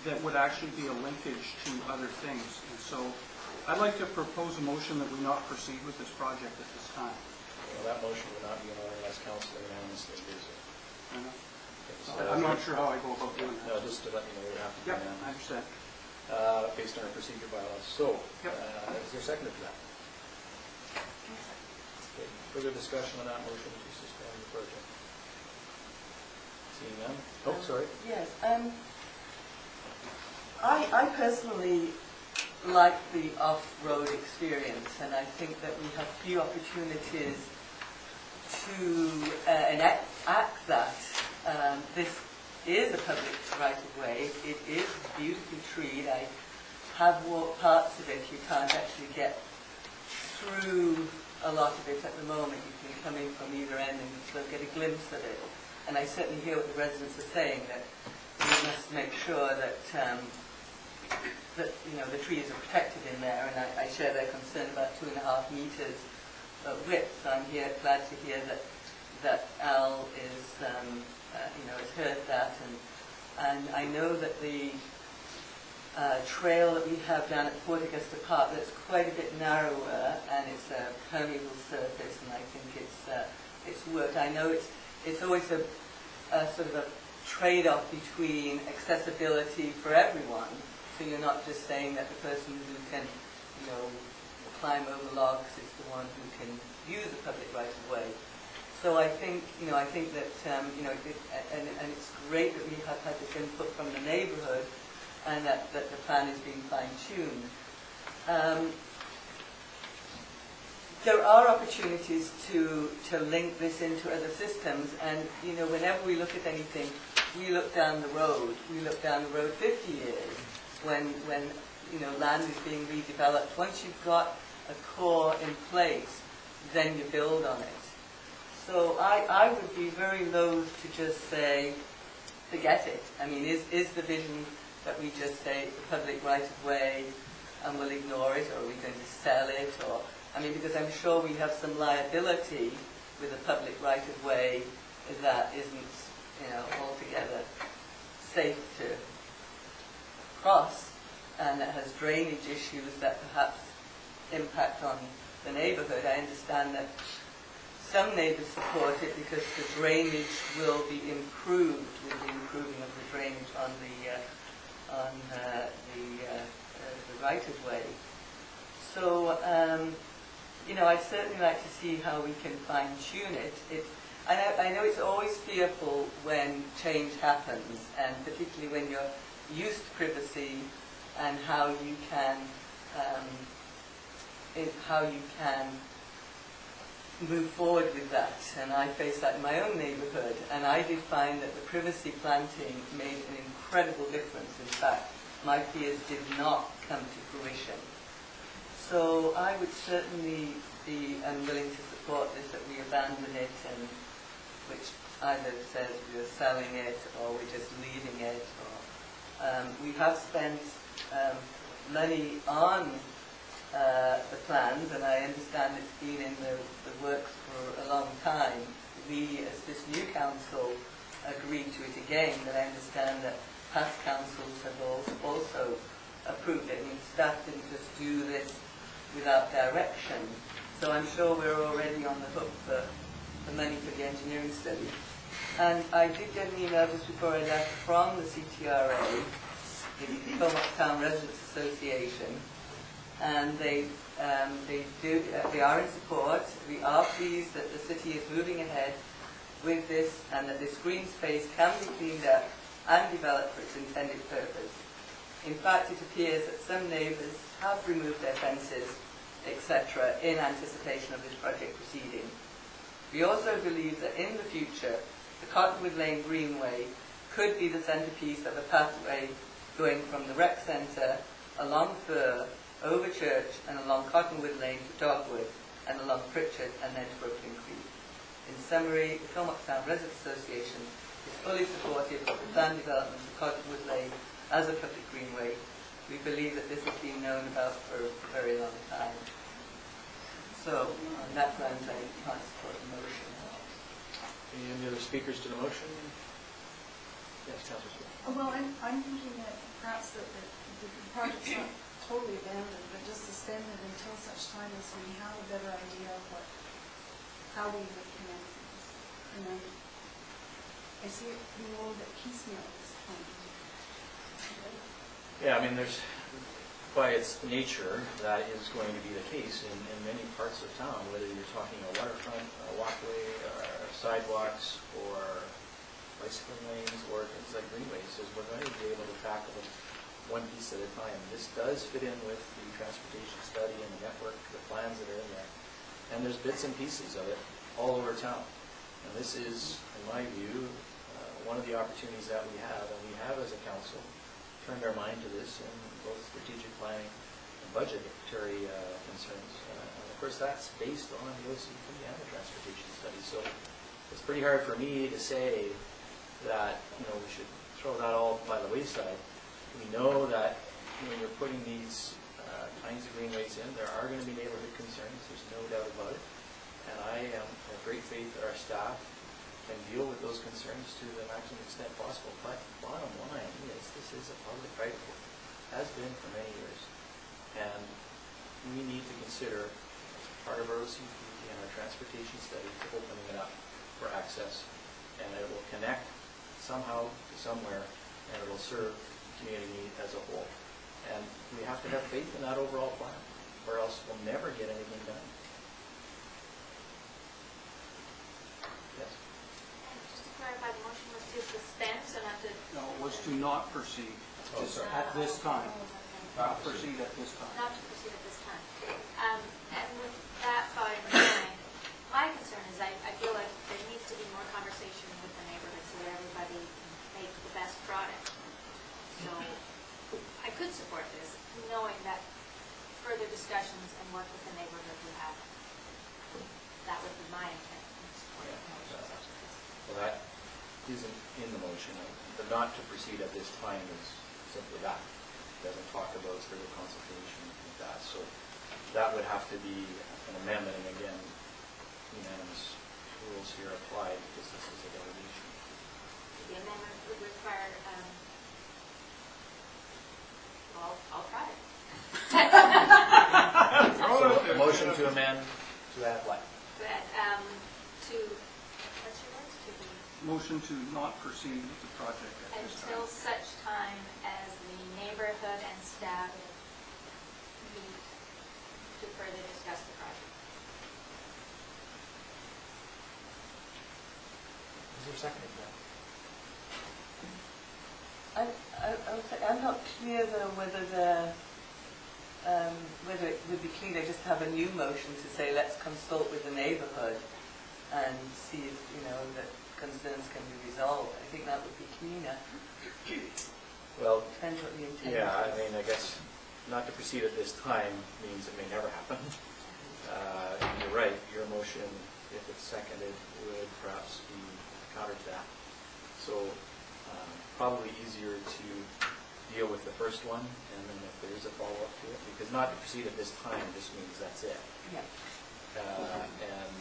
Speaker 9: that would actually be a linkage to other things. And so I'd like to propose a motion that we not proceed with this project at this time.
Speaker 2: Well, that motion would not be in order unless council unanimously agrees with it.
Speaker 9: I'm not sure how I go about doing that.
Speaker 2: No, just to let you know, you have to be
Speaker 9: Yep,
Speaker 2: unanimous.
Speaker 9: I understand.
Speaker 2: Based on our procedure bylaws. So,
Speaker 9: Yep.
Speaker 2: is there a second to that? Okay. Further discussion on that motion to suspend the project? Seeing none? Oh, sorry.
Speaker 3: Yes, I personally like the off-road experience, and I think that we have few opportunities to enact that. This is a public right-of-way. It is beautifully treed. I have walked parts of it. You can't actually get through a lot of it at the moment. You can come in from either end and sort of get a glimpse of it. And I certainly hear what the residents are saying, that we we must make sure that, that, you know, the trees are protected in there, and I share their concern about 2.5 meters width. So I'm glad to hear that Al is, you know, has heard that, and I know that the trail that we have down at Port Augusta Park, that's quite a bit narrower, and it's a permeable surface, and I think it's worked. I know it's always a sort of a trade-off between accessibility for everyone, so you're not just saying that the person who can, you know, climb over logs is the one who can use a public right-of-way. So I think, you know, that, you know, and it's great that we have had this input from the neighbourhood, and that the plan is being fine-tuned. There are opportunities to link this into other systems, and, you know, whenever we look at anything, we look down the road. We look down the road 50 years when you know, land is being redeveloped. Once you've got a core in place, then you build on it. So I would be very loath to just say, forget it. I mean, is the vision that we just say it's a public right-of-way and we'll ignore it, or are we going to sell it? Or, I mean, because I'm sure we have some liability with a public right-of-way that isn't, you know, altogether safe to cross, and that has drainage issues that perhaps impact on the neighbourhood. I understand that some neighbours support it because the drainage will be improved with the improving of the drainage on the right-of-way. So, you know, I'd certainly like to see how we can fine-tune it. I know it's always fearful when change happens, and particularly when you're used to privacy and how you can move forward with that. And I face that in my own neighbourhood, and I did find that the privacy planting made an incredible difference. In fact, my fears did not come to fruition. So I would certainly be unwilling to support this, that we abandon it, and which either says we're selling it or we're just leaving it. Or, we have spent money on the plans, and I understand it's been in the works for a long time. We, as this new council, agreed to it again, but I understand that past councils have also approved it. I mean, staff didn't just do this without direction, so I'm sure we're already on the hook for the money for the engineering study. And I did get an email just before I left from the CTRA, the Comox Town Residents Association, and they are in support. We are pleased that the city is moving ahead with this, and that this green space can be cleaned up and developed for its intended purpose. In fact, it appears that some neighbours have removed their fences, etc., in anticipation of this project proceeding. We also believe that in the future, the Cottonwood Lane Greenway could be the centrepiece of a pathway going from the rec centre along Fir, over Church, and along Cottonwood Lane to Dogwood, and along Pritchard, and then to Brooklyn Creek. In summary, the Comox Town Residents Association is fully supportive of the planned development of Cottonwood Lane as a public greenway. We believe that this has been known about for a very long time. So, on that grounds, I can't support the motion.
Speaker 2: Any other speakers to the motion? Yes, Councillor Smith.
Speaker 12: Well, I'm thinking that perhaps that the project's not totally abandoned, but just suspended until such time as we have a better idea of how we would connect things. And I see it being a little bit piecemeal at this point.
Speaker 2: Yeah, I mean, there's, by its nature, that is going to be the case in many parts of town, whether you're talking a waterfront, a walkway, or sidewalks, or bicycle lanes, or things like greenways. So we're going to be able to tackle them one piece at a time. This does fit in with the transportation study and the network, the plans that are in there. And there's bits and pieces of it all over town. And this is, in my view, one of the opportunities that we have, and we have as a council turned our mind to this in both strategic planning and budgetary concerns. And of course, that's based on the OCP and the transportation study. So it's pretty hard for me to say that, you know, we should throw that all by the wayside. We know that when you're putting these kinds of greenways in, there are going to be neighborhood concerns, there's no doubt about it. And I have great faith that our staff can deal with those concerns to the maximum extent possible. But bottom line is, this is a public right of way, has been for many years. And we need to consider, as part of our OCP and our transportation study, opening it up for access. And it will connect somehow to somewhere, and it will serve the community as a whole. And we have to have faith in that overall plan, or else we'll never get anything done. Yes?
Speaker 14: Just to clarify, the motion was to suspend, so not to...
Speaker 9: No, it was to not proceed,
Speaker 2: Oh,
Speaker 9: just
Speaker 2: sorry.
Speaker 9: at this time, not proceed at this time.
Speaker 14: Not to proceed at this time. And with that thought in mind, my concern is I feel like there needs to be more conversation with the neighborhood so that everybody can make the best product. So I could support this, knowing that further discussions and work with the neighborhood will happen. That would be my intent in supporting a motion such as this.
Speaker 2: Well, that isn't in the motion. The not to proceed at this time is simply that. It doesn't talk about further consultation like that. So that would have to be an amendment, and again, unanimous rules here apply because this is a delegation.
Speaker 14: The amendment would require, well, I'll try it.
Speaker 2: So a motion to amend to add what?
Speaker 14: But, to, what's your words? To be,
Speaker 9: Motion to not proceed with the project at this time.
Speaker 14: until such time as the neighborhood and staff meet to further discuss the project.
Speaker 2: Is there a second to that?
Speaker 3: I'm not clear though whether whether it would be cleaner just to have a new motion to say let's consult with the neighbourhood and see if, that concerns can be resolved. I think that would be cleaner.
Speaker 2: Well,
Speaker 3: Depends what the intent is.
Speaker 2: yeah, I mean, I guess not to proceed at this time means it may never happen. And you're right, your motion, if it's seconded, would perhaps be counter to that. So probably easier to deal with the first one, and then if there is a follow-up to it, because not to proceed at this time just means that's it.
Speaker 3: Yeah.
Speaker 2: And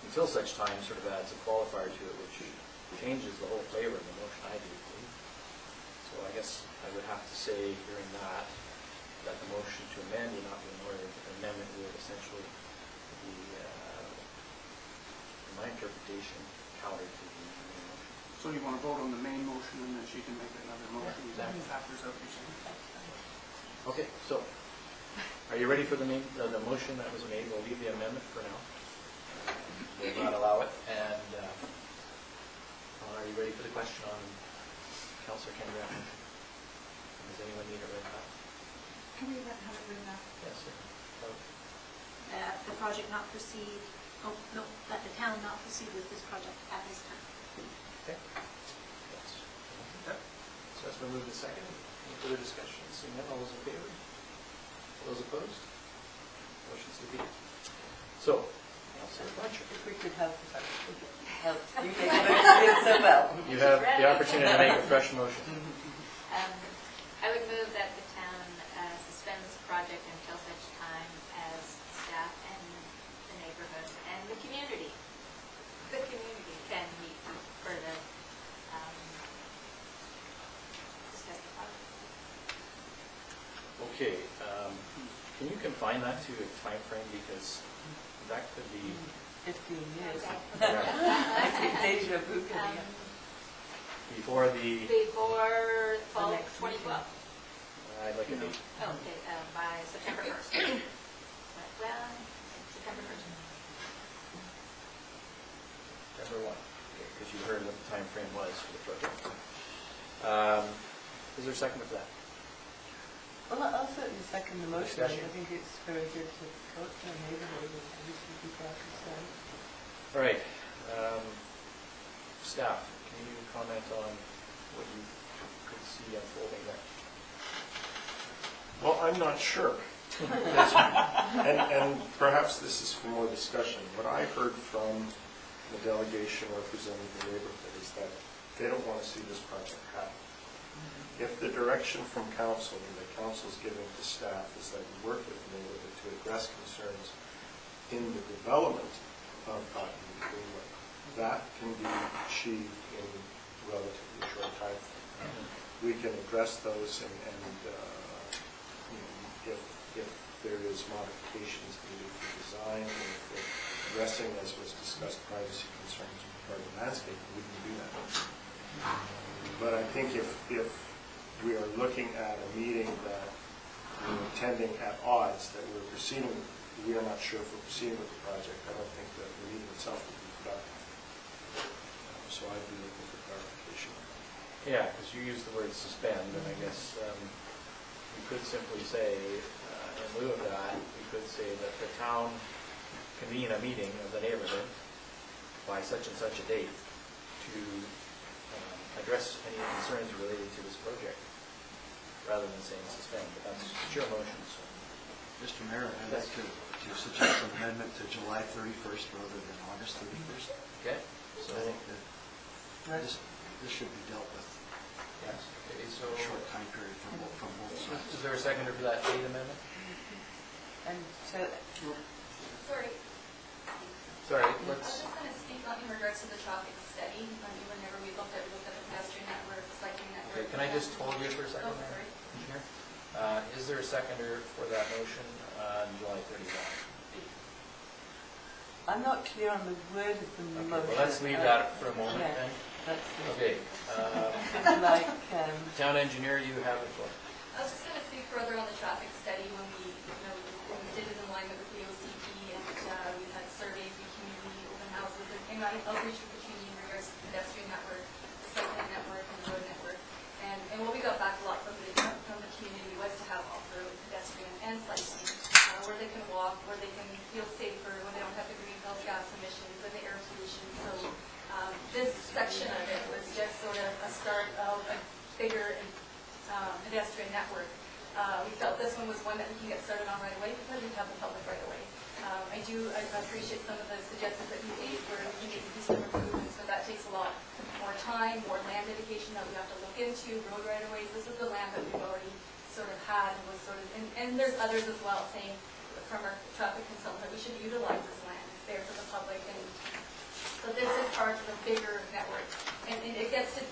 Speaker 2: until such time sort of adds a qualifier to it, which changes the whole flavor of the motion, I do believe. So I guess I would have to say, hearing that the motion to amend would not be in order. The amendment would essentially be, in my interpretation, counter to the main motion.
Speaker 9: So you want to vote on the main motion, and then she can make another motion
Speaker 2: exactly.
Speaker 9: after that you're saying?
Speaker 2: Okay, so are you ready for the motion that was made? We'll leave the amendment for now. We'll not allow it. And are you ready for the question on Councillor Candia's motion? Does anyone need it right now?
Speaker 12: Can we have it written up?
Speaker 2: Yes, sir.
Speaker 14: The project not proceed, let the town not proceed with this project at this time.
Speaker 2: Okay. Yes. So that's been moved to second. Any further discussion? Seeing none, all those in favor? All those opposed? Motion's defeated. So, Councillor Blanchard.
Speaker 3: If we could help you make a motion so well.
Speaker 2: You have the opportunity to make a fresh motion.
Speaker 14: I would move that the town suspend this project until such time as staff and the neighborhood and the community can meet further discuss the project.
Speaker 2: Okay, can you confine that to a time frame, because that could be
Speaker 3: 15 years.
Speaker 14: Okay.
Speaker 3: Deja vu.
Speaker 2: before the,
Speaker 14: Before fall
Speaker 3: The next
Speaker 14: 2012.
Speaker 2: I'd like a date.
Speaker 14: Okay, by September 1st. Well, September 1st.
Speaker 2: September 1, because you heard what the time frame was for the project. Is there a second for that?
Speaker 3: Well, I'll certainly second the motion. I
Speaker 2: Discussion.
Speaker 3: think it's very good to talk to the neighbourhood and obviously people are concerned.
Speaker 2: All right. Staff, can you comment on what you could see unfolding there?
Speaker 10: Well, I'm not sure. And perhaps this is for more discussion. What I heard from the delegation representing the neighborhood is that they don't want to see this project happen. If the direction from council and the council's giving to staff is that you work with the neighborhood to address concerns in the development of Cottonwood Greenway, that can be achieved in a relatively short time frame. We can address those and if there is modifications needed for design, or if we're addressing, as was discussed, privacy concerns regarding landscape, we can do that. But I think if we are looking at a meeting that we're attending at odds, that we're proceeding, we are not sure if we're proceeding with the project, I don't think that the meeting itself would be productive. So I'd be looking for clarification.
Speaker 2: Yeah, because you used the word suspend, and I guess we could simply say, in lieu of that, we could say that the town convene a meeting of the neighborhood by such and such a date to address any concerns related to this project, rather than saying suspend, but that's your motion, so.
Speaker 11: Mr. Mayor, I'd like to suggest an amendment to July 31st rather than August 31st.
Speaker 2: Okay.
Speaker 11: So I think that this should be dealt with
Speaker 2: Yes. Okay, so
Speaker 11: in a short time period from both sides.
Speaker 2: is there a seconder for that date amendment?
Speaker 3: And so,
Speaker 15: Sorry,
Speaker 2: Sorry,
Speaker 15: I was
Speaker 2: let's,
Speaker 15: just going to speak on in regards to the traffic study. Whenever we looked at the pedestrian network, the cycling network.
Speaker 2: okay, can I just hold you for a second
Speaker 15: Oh,
Speaker 2: there?
Speaker 15: sorry.
Speaker 2: Engineer? Is there a seconder for that motion on July 31?
Speaker 3: I'm not clear on the word of the
Speaker 2: Okay,
Speaker 3: motion.
Speaker 2: well, let's leave that for a moment
Speaker 3: Yeah,
Speaker 2: then.
Speaker 3: that's
Speaker 2: Okay,
Speaker 3: seems like,
Speaker 2: town engineer, you have the floor.
Speaker 15: I was just going to speak further on the traffic study when we did it in alignment with the OCP, and we had surveys in community, open houses, and came out of outreach with the community in regards to the pedestrian network, the cycling network, and the road network. And what we got back a lot from the community was to have off-road pedestrian and cycling, where they can walk, where they can feel safer, when they don't have the greenhouse gas emissions and the air pollution. So this section of it was just sort of a start of a bigger pedestrian network. We felt this one was one that we can get started on right away because we have the public right away. I appreciate some of the suggestions that you made where we need to do some improvements, but that takes a lot more time, more land dedication that we have to look into, road right-of-ways. This is the land that we've already sort of had and was sort of, and there's others as well saying from our traffic consultant that we should utilize this land. It's there for the public, and so this is part of a bigger network. And it gets to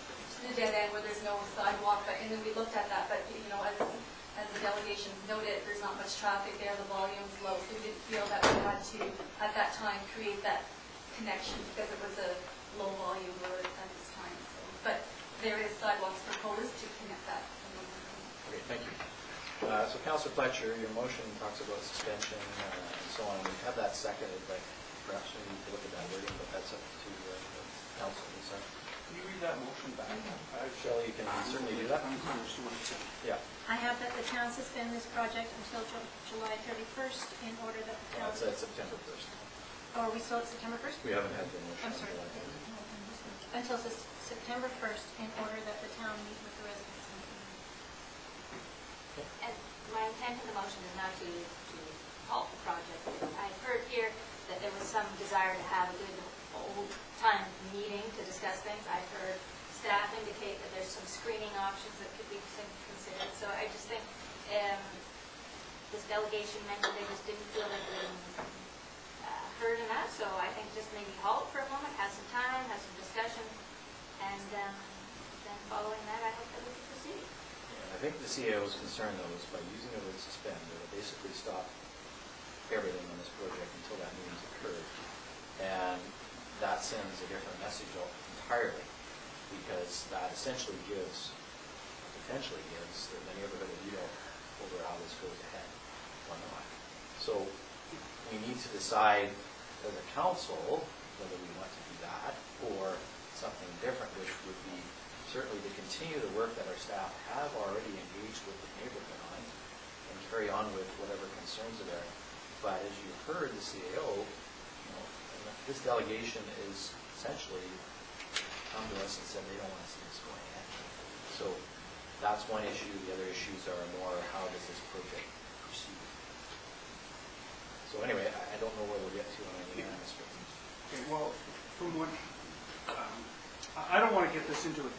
Speaker 15: the dead end where there's no sidewalk, and then we looked at that, but as the delegations noted, there's not much traffic there, the volume's low, so we didn't feel that we had to, at that time, create that connection because it was a low volume road at this time. So, but there is sidewalks proposed to connect that.
Speaker 2: Okay, thank you. So Councillor Fletcher, your motion talks about suspension and so on. We have that seconded, but perhaps we need to look at that wording, but that's up to the council. So,
Speaker 9: Can you read that motion back?
Speaker 2: Shelley, you can certainly do that. Yeah.
Speaker 14: I have that the town suspend this project until July 31st in order that the town...
Speaker 2: That's at September 1st.
Speaker 14: Oh, are we still at September 1st?
Speaker 2: We haven't had the motion.
Speaker 14: I'm sorry. Until September 1st in order that the town meet with the residents.
Speaker 5: And my intent in the motion is not to halt the project. I've heard here that there was some desire to have a good old-time meeting to discuss things. I've heard staff indicate that there's some screening options that could be considered. So I just think this delegation mentioned they just didn't feel like they heard enough. So I think just maybe halt for a moment, have some time, have some discussion, and then following that, I hope that we can proceed.
Speaker 2: I think the CAO's concern, though, is by using the word suspend, it will basically stop everything on this project until that meeting's occurred. And that sends a different message entirely, because that essentially potentially gives the neighborhood a veto over how this goes ahead or not. So we need to decide as a council whether we want to do that or something different, which would be certainly to continue the work that our staff have already engaged with the neighborhood on and carry on with whatever concerns are there. But as you heard the CAO, this delegation is essentially come to us and said they don't want to see this going ahead. So that's one issue. The other issues are more how does this project proceed. So anyway, I don't know where we'll get to on any of this.
Speaker 9: Okay, well, from what I don't want to get this into the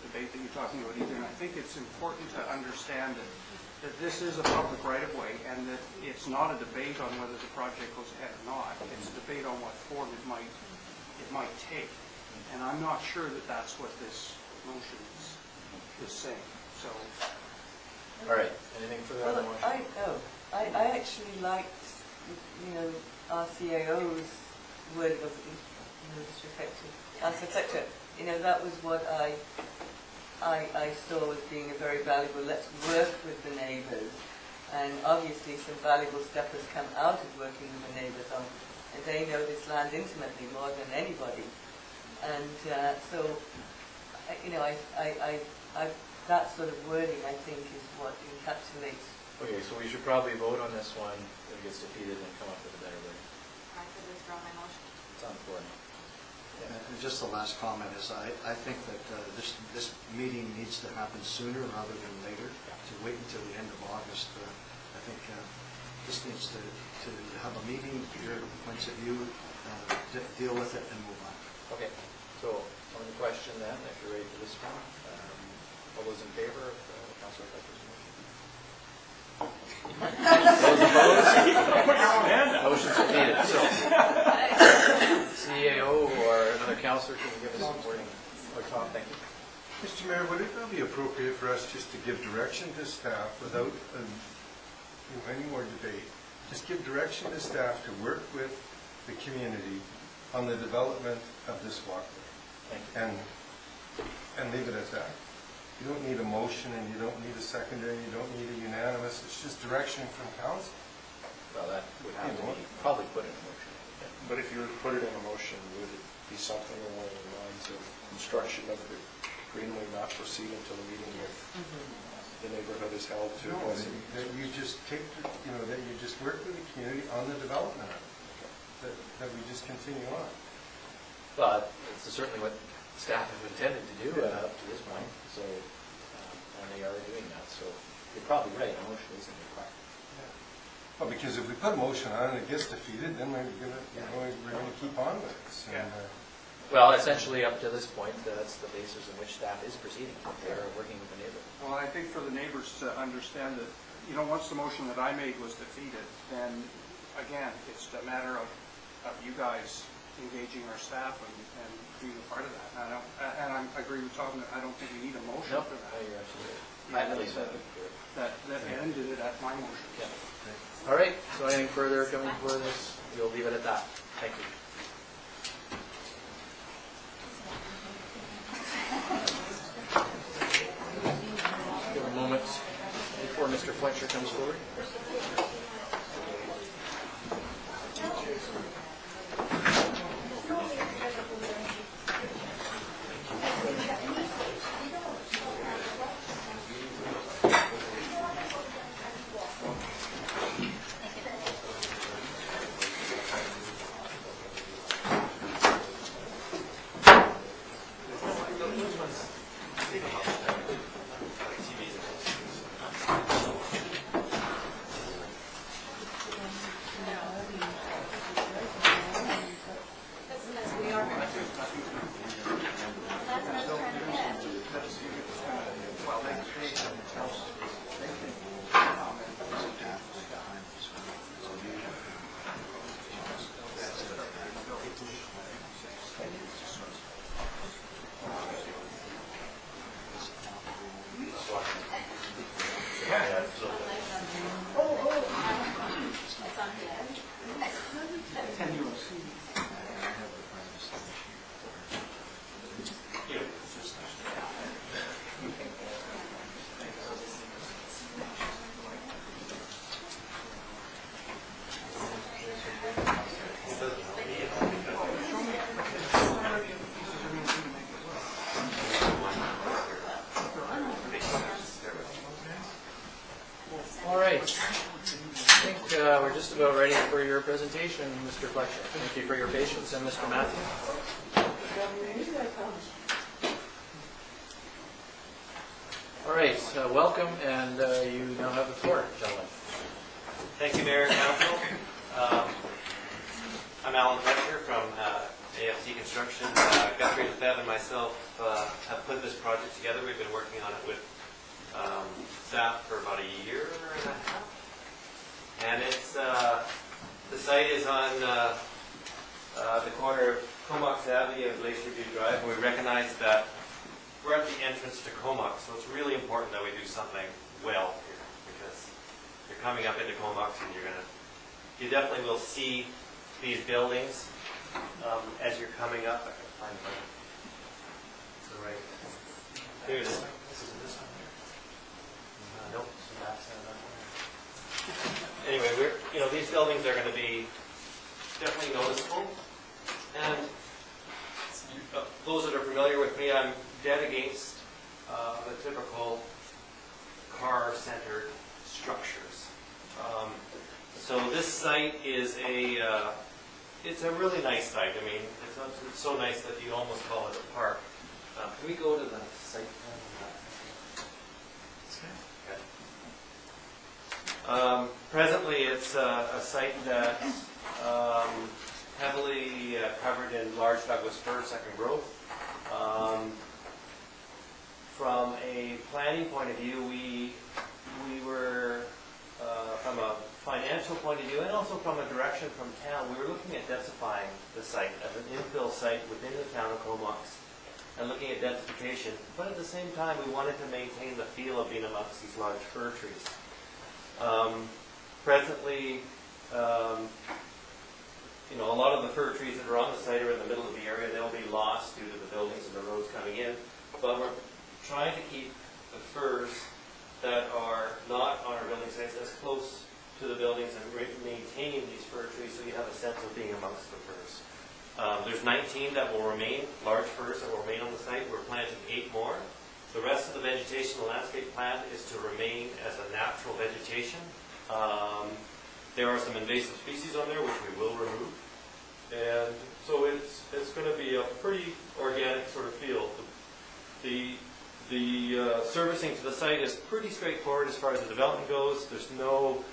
Speaker 9: debate that you're talking about either, and I think it's important to understand that this is a public right-of-way, and that it's not a debate on whether the project goes ahead or not. It's a debate on what form it might take. And I'm not sure that that's what this motion is saying. So,
Speaker 2: All right, anything further on the motion?
Speaker 3: I actually liked, our CAO's word was, architecture. That was what I saw as being a very valuable, let's work with the neighbours. And obviously some valuable stuff has come out of working with the neighbours on, and they know this land intimately more than anybody. And so, that sort of wording, I think, is what encapsulates.
Speaker 2: Okay, so we should probably vote on this one, if it gets defeated, and come up with a better wording.
Speaker 7: I could withdraw my motion.
Speaker 2: It's on the floor now.
Speaker 11: And just the last comment is I think that this meeting needs to happen sooner rather than later. To wait until the end of August, I think this needs to have a meeting, hear points of view, deal with it, and move on.
Speaker 2: Okay, so on the question then, if you're ready for this one, all those in favor of Councilor Fletcher's motion? Those opposed? Motion's defeated. So, CAO or another councillor can give us some wording. Tom, thank you.
Speaker 16: Mr. Mayor, would it not be appropriate for us just to give direction to staff without any more debate? Just give direction to staff to work with the community on the development of this walkway.
Speaker 2: Thank you.
Speaker 16: And leave it at that. You don't need a motion, and you don't need a secondary, you don't need a unanimous. It's just direction from council.
Speaker 2: Well, that would have to be probably put in a motion.
Speaker 10: But if you were to put it in a motion, would it be something along the lines of construction of the greenway not proceed until the meeting with the neighborhood is held to?
Speaker 16: No, that you just take, that you just work with the community on the development of it. That we just continue on.
Speaker 2: But it's certainly what staff have intended to do up to this point, so, and they are doing that, so you're probably right, a motion isn't required.
Speaker 16: Well, because if we put a motion on and it gets defeated, then we're going to keep on with this. And,
Speaker 2: Well, essentially up to this point, that's the basis on which staff is proceeding. They are working with the neighborhood.
Speaker 9: well, I think for the neighbors to understand that, once the motion that I made was defeated, then again, it's a matter of you guys engaging our staff and being a part of that. And I agree with Tom that I don't think we need a motion for that.
Speaker 2: You're absolutely right.
Speaker 9: That ended it at my motion.
Speaker 2: Yeah. All right, so anything further coming before this? We'll leave it at that. Thank you. Give a moment before Mr. Fletcher comes forward. We're just about ready for your presentation, Mr. Fletcher. Thank you for your patience, and Mr. Matthew. All right, welcome, and you now have the floor, gentlemen.
Speaker 17: Thank you, Mayor and Council. I'm Alan Fletcher from AFC Construction. Guthrie Lefebvre and myself have put this project together. We've been working on it with staff for about a year and a half. And it's, the site is on the corner of Comox Avenue and Glacier View Drive. And we recognize that we're at the entrance to Comox, so it's really important that we do something well here, because you're coming up into Comox and you definitely will see these buildings as you're coming up. I can find my, so right, here it is. This isn't this one here. Nope, it's the backside of that one. Anyway, these buildings are going to be definitely noticeable. And those that are familiar with me, I'm dead against the typical car-centered structures. So this site is it's a really nice site. I mean, it's so nice that you almost call it a park. Can we go to the site plan? Okay. Presently, it's a site that's heavily covered in large Douglas fir, second growth. From a planning point of view, we were, from a financial point of view and also from a direction from town, we were looking at densifying the site as an infill site within the town of Comox and looking at densification. But at the same time, we wanted to maintain the feel of being amongst these large fir trees. Presently, a lot of the fir trees that are on the site are in the middle of the area. They'll be lost due to the buildings and the roads coming in. But we're trying to keep the firs that are not on our building sites as close to the buildings and maintaining these fir trees so you have a sense of being amongst the firs. There's 19 that will remain, large firs that will remain on the site. We're planting 8 more. The rest of the vegetation, the landscape plan, is to remain as a natural vegetation. There are some invasive species on there which we will remove. And so it's going to be a pretty organic sort of feel. The servicing to the site is pretty straightforward as far as the development goes. There's no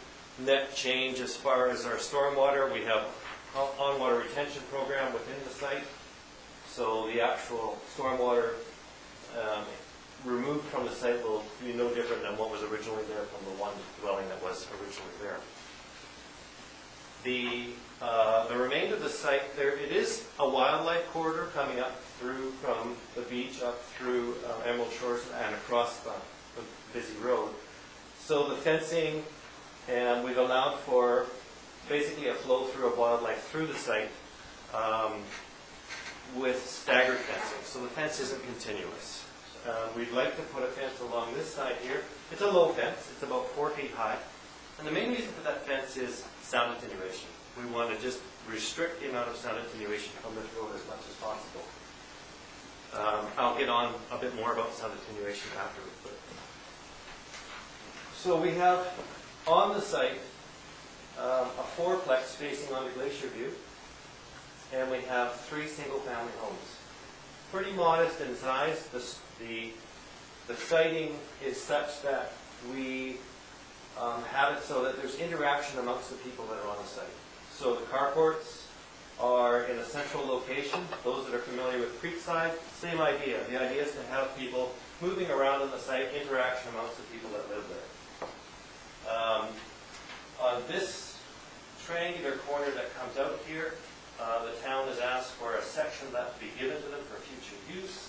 Speaker 17: net change as far as our stormwater. We have on-water retention program within the site. So the actual stormwater removed from the site will be no different than what was originally there from the one dwelling that was originally there. The remainder of the site, it is a wildlife corridor coming up through from the beach up through Emerald Shores and across the busy road. So the fencing, and we've allowed for basically a flow through of wildlife through the site with staggered fencing. So the fence isn't continuous. We'd like to put a fence along this side here. It's a low fence. It's about 4 feet high. And the main reason for that fence is sound attenuation. We want to just restrict the amount of sound attenuation from this road as much as possible. I'll get on a bit more about sound attenuation afterwards. So we have on the site a 4-plex facing onto Glacier View, and we have 3 single-family homes. Pretty modest in size. The siting is such that we have it so that there's interaction amongst the people that are on the site. So the carports are in a central location. Those that are familiar with Creekside, same idea. The idea is to have people moving around on the site, interaction amongst the people that live there. On this triangular corner that comes out here, the town has asked for a section that to be given to them for future use.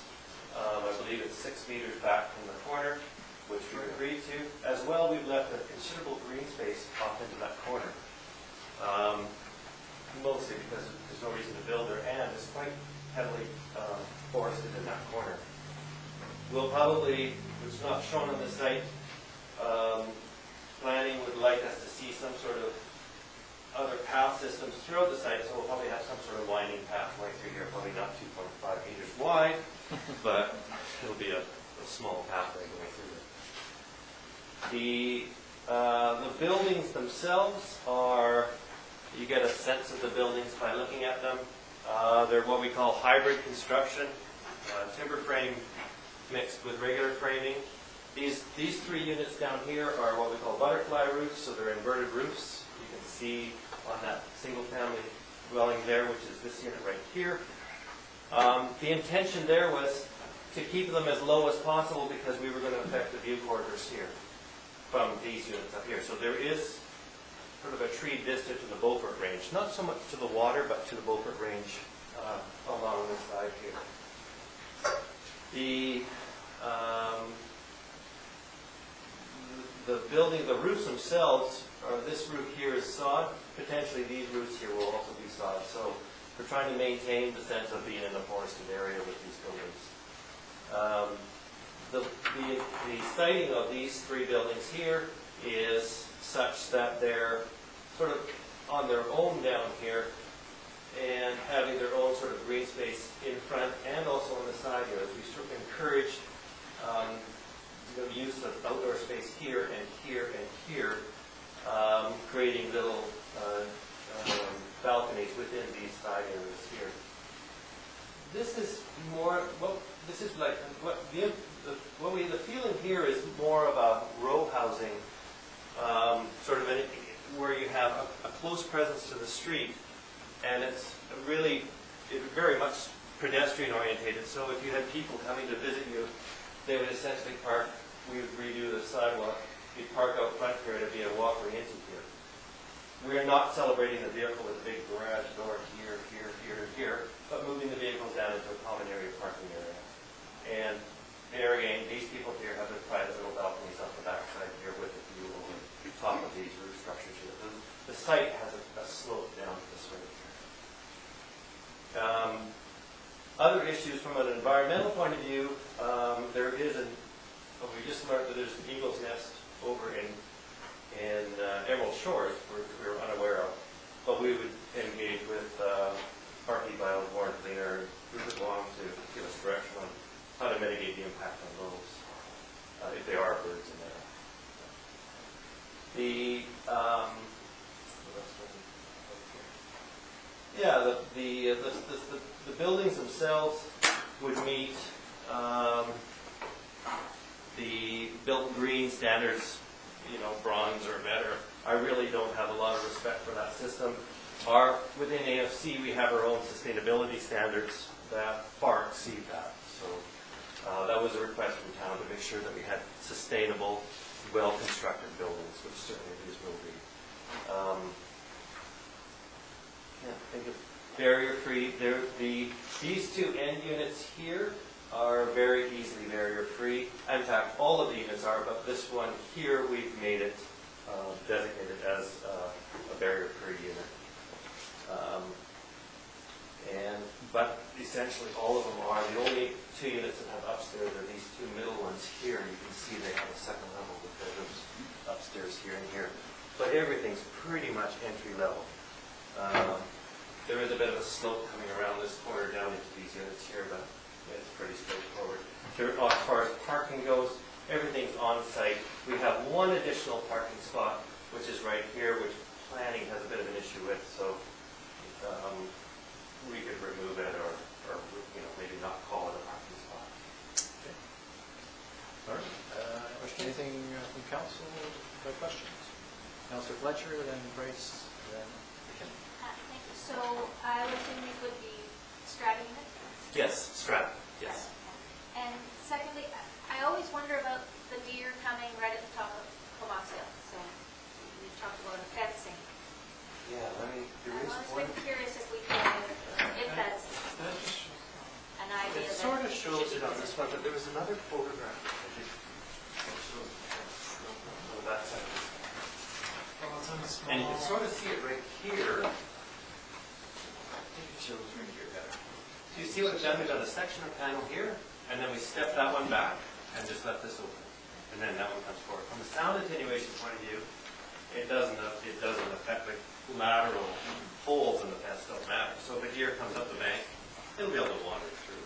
Speaker 17: I believe it's 6 meters back from the corner, which we agreed to. As well, we've left a considerable green space off into that corner. Mostly because there's no reason to build there, and it's quite heavily forested in that corner. We'll probably, which is not shown on the site, planning would like us to see some sort of other path systems throughout the site, so we'll probably have some sort of winding pathway through here, probably not 2.5 meters wide, but it'll be a small pathway going through it. The buildings themselves are, you get a sense of the buildings by looking at them. They're what we call hybrid construction, timber frame mixed with regular framing. These 3 units down here are what we call butterfly roofs, so they're inverted roofs. You can see on that single family dwelling there, which is this unit right here. The intention there was to keep them as low as possible because we were going to affect the view corridors here from these units up here. So there is sort of a tree vista to the Beaufort Range, not so much to the water, but to the Beaufort Range along this side here. The building, the roofs themselves, this roof here is sod. Potentially these roofs here will also be sod. So we're trying to maintain the sense of being in a forested area with these buildings. The siting of these three buildings here is such that they're sort of on their own down here and having their own sort of green space in front and also on the side here, as we sort of encourage the use of outdoor space here and here and here, creating little balconies within these side areas here. This is more, well, this is like, the feeling here is more of a row housing, sort of where you have a close presence to the street, and it's really very much pedestrian orientated. So if you had people coming to visit you, they would essentially park, we would redo the sidewalk, you'd park out front here, and it'd be a walkway into here. We're not celebrating the vehicle with a big garage door here, here, here, here, but moving the vehicles down into a common area parking area. And there again, these people here have their private little balconies up the backside here with a view over the top of these roof structures here. The site has a slope down this way here. Other issues from an environmental point of view, there is we just learned that there's an eagle's nest over in Emerald Shores, which we were unaware of, but we would engage with Hartley Bioborn Cleaner, Rupert Long to give us direction on how to mitigate the impact on those, if there are birds in there. The buildings themselves would meet the built green standards, bronze or better. I really don't have a lot of respect for that system. Within AFC, we have our own sustainability standards that far exceed that. So that was a request from town to make sure that we had sustainable, well-constructed buildings, which certainly these will be. Can't think of barrier-free. These two end units here are very easily barrier-free. In fact, all of the units are, but this one here, we've made it designated as a barrier-free unit. But essentially all of them are. The only two units that have upstairs are these two middle ones here. You can see they have a second level with bedrooms upstairs here and here. But everything's pretty much entry level. There is a bit of a slope coming around this corner down into these units here, but it's pretty straightforward. As far as parking goes, everything's on site. We have one additional parking spot, which is right here, which planning has a bit of an issue with. So we could remove it or maybe not call it a parking spot.
Speaker 2: Okay. All right. Anything from council? By questions? Councilor Fletcher, then Grace, then McKinnon.
Speaker 14: Thank you. So I would assume these would be strata units?
Speaker 17: Yes, strata. Yes.
Speaker 14: And secondly, I always wonder about the deer coming right at the top of Comox Hill. So we talked about fencing.
Speaker 17: Yeah,
Speaker 14: I've always been curious if that's an idea.
Speaker 1: It sort of shows it on this one, but there was another photograph that I think shows on that side. And you can sort of see it right here. I think it shows right here better. So you see what we've done? We've done a section of panel here, and then we step that one back and just let this open. And then that one comes forward. From a sound attenuation point of view, it doesn't affect the lateral holes in the fence, don't matter. So if a deer comes up the bank, it'll be able to wander through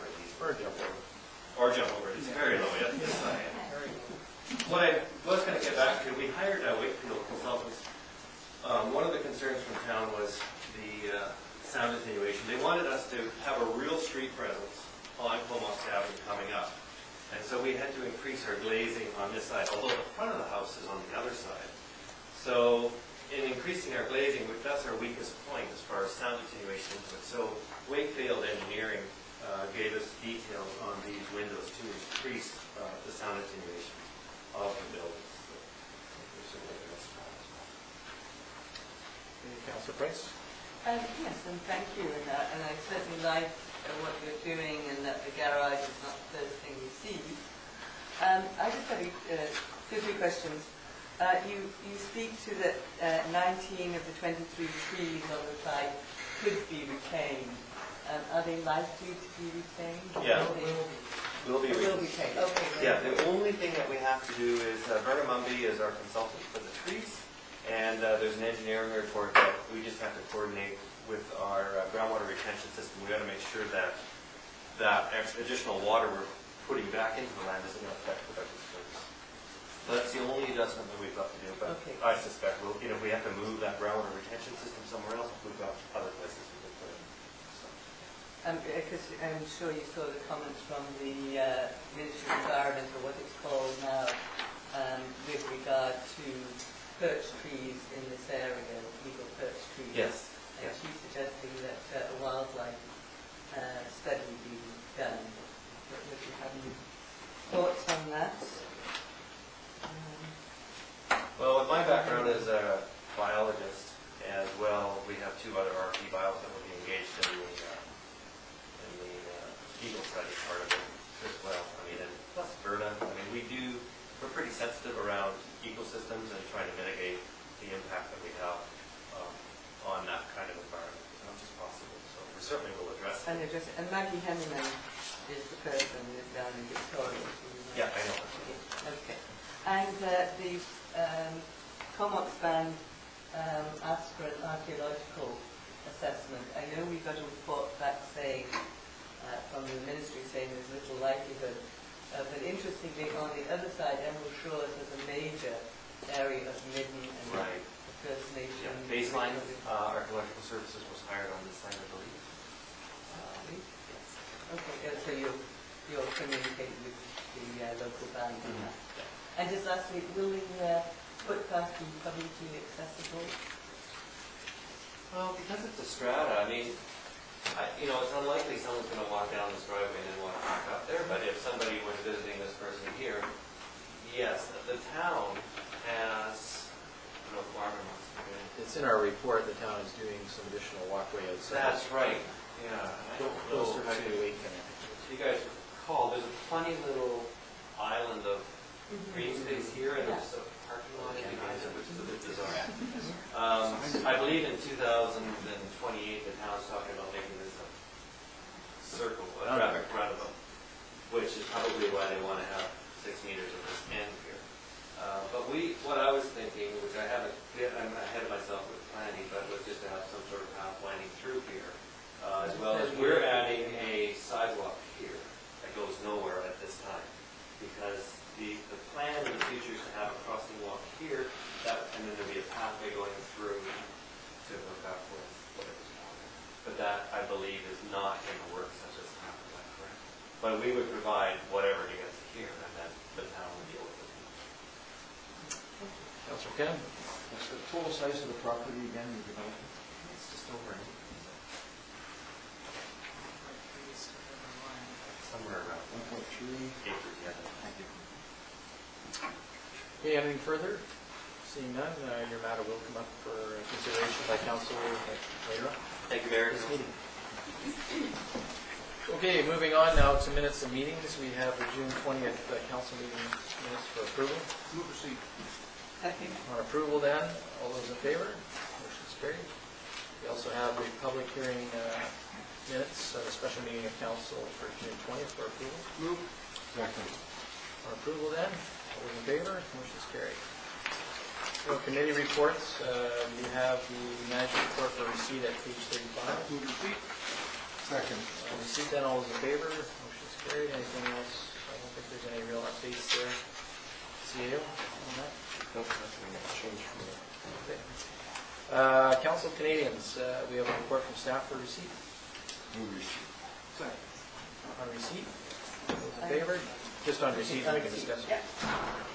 Speaker 1: right these.
Speaker 2: Or jump over.
Speaker 17: Or jump over. It's very low yet. This side. What I was going to get back to, we hired Wakefield Consultants. One of the concerns from town was the sound attenuation. They wanted us to have a real street presence on Comox Avenue coming up. And so we had to increase our glazing on this side, although the front of the house is on the other side. So in increasing our glazing, that's our weakest point as far as sound attenuation into it. So Wakefield Engineering gave us details on these windows to increase the sound attenuation of the buildings. So, we're certainly going to try as well.
Speaker 2: Councillor Price?
Speaker 3: Yes, and thank you, and I certainly like what you're doing, and that the garage is not the first thing you see. I just have 2-3 questions. You speak to that 19 of the 23 trees on the site could be retained. Are they likely to be retained?
Speaker 17: Yeah.
Speaker 3: Will be retained. Okay.
Speaker 17: Yeah, the only thing that we have to do is, Verna Mumby is our consultant for the trees, and there's an engineering report that we just have to coordinate with our groundwater retention system. We got to make sure that that additional water we're putting back into the land isn't going to affect productive surface. That's the only adjustment that we've got to do, but I suspect we'll, if we have to move that groundwater retention system somewhere else, we've got other places we could put it.
Speaker 3: Because I'm sure you saw the comments from the Ministry of Environment, or what it's called now, with regard to perch trees in this area, legal perch trees.
Speaker 17: Yes.
Speaker 3: And she's suggesting that a wildlife study be done. Would you have any thoughts on that?
Speaker 17: Well, with my background as a biologist as well, we have 2 other RP bios that will be engaged in the eagle study part of it as well. I mean, and plus Verna, I mean, we're pretty sensitive around ecosystems and trying to mitigate the impact that we have on that kind of environment as much as possible. So we certainly will address it.
Speaker 3: And Maggie Henneman is the person who's down in Victoria.
Speaker 17: Yeah, I know.
Speaker 3: Okay. And the Comox Band asked for an archaeological assessment. I know we got a report back saying, from the ministry, saying there's little likelihood. But interestingly, on the other side, Emerald Shores has a major area of Midden and First Nation.
Speaker 17: Yeah, Baseline Archaeological Services was hired on this site, I believe.
Speaker 3: Okay, so you're communicating with the local band on that. And just lastly, will the footpath be publicly accessible?
Speaker 17: Well, because it's a strata, I mean, it's unlikely someone's going to walk down this driveway and then walk back up there, but if somebody was visiting this person here, yes, the town has, Barbara wants to do it.
Speaker 2: It's in our report, the town is doing some additional walkway outside.
Speaker 17: That's right, yeah.
Speaker 2: Closer to Aitken.
Speaker 17: If you guys recall, there's a funny little island of green space here, and there's a parking lot behind it, which is a bit bizarre. I believe in 2028, the town's talking about making this a circle, a traffic roundabout, which is probably why they want to have 6 meters of this end here. But what I was thinking, which I'm ahead of myself with planning, but was just to have some sort of path winding through here, as well as we're adding a sidewalk here that goes nowhere at this time, because the plan in the future is to have a crossing walk here, and then there'll be a pathway going through to hook up with whatever's water. But that, I believe, is not in the works at this time, is that correct? But we would provide whatever to get to here, and then the town would deal with it.
Speaker 2: Councillor Ken?
Speaker 11: What's the total size of the property again, you developed?
Speaker 17: It's just over somewhere around
Speaker 11: 1.3
Speaker 17: acres, yeah.
Speaker 11: Thank you.
Speaker 2: Okay, anything further? Seeing none, your matter will come up for consideration by council later on.
Speaker 17: Thank you, Mayor.
Speaker 2: This meeting. Okay, moving on now to minutes of meetings. We have the June 20th council meeting minutes for approval.
Speaker 9: Move receipt.
Speaker 2: On approval then, all those in favor? Motion is carried. We also have the public hearing minutes of a special meeting of council for June 20th for approval.
Speaker 9: Move.
Speaker 11: Second.
Speaker 2: On approval then, all those in favor? Motion is carried. So committee reports, we have the management report for receipt at page 35.
Speaker 9: Move receipt.
Speaker 11: Second.
Speaker 2: On receipt then, all those in favor? Motion is carried. Anything else? I don't think there's any real updates there. CAO on that?
Speaker 10: Nope, nothing changed from there.
Speaker 2: Okay. Council of Canadians, we have a report from staff for receipt.
Speaker 11: Move receipt.
Speaker 9: Second.
Speaker 2: On receipt, those in favor? Just on receipt, we can discuss it.
Speaker 3: Yeah.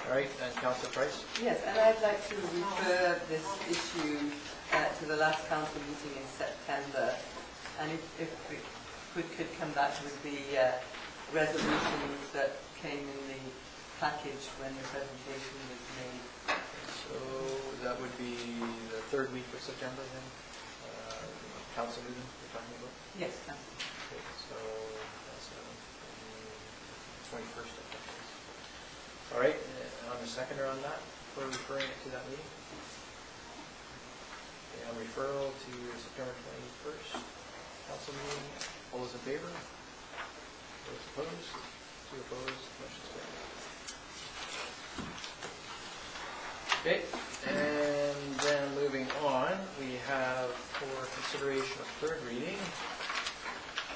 Speaker 2: All All right, and Councillor Price?
Speaker 3: Yes, and I'd like to refer this issue to the last council meeting in September. And if we could come back with the resolutions that came in the package when the presentation was made.
Speaker 2: So that would be the third week of September then? Council meeting we're talking about?
Speaker 3: Yes, council.
Speaker 2: Okay, so that's 21st, I think. All right, on the seconder on that, for referring it to that meeting? Okay, on referral to September 21st, council meeting, all those in favor? Those opposed? 2 opposed, motion carried. Okay, and then moving on, we have for consideration of third reading,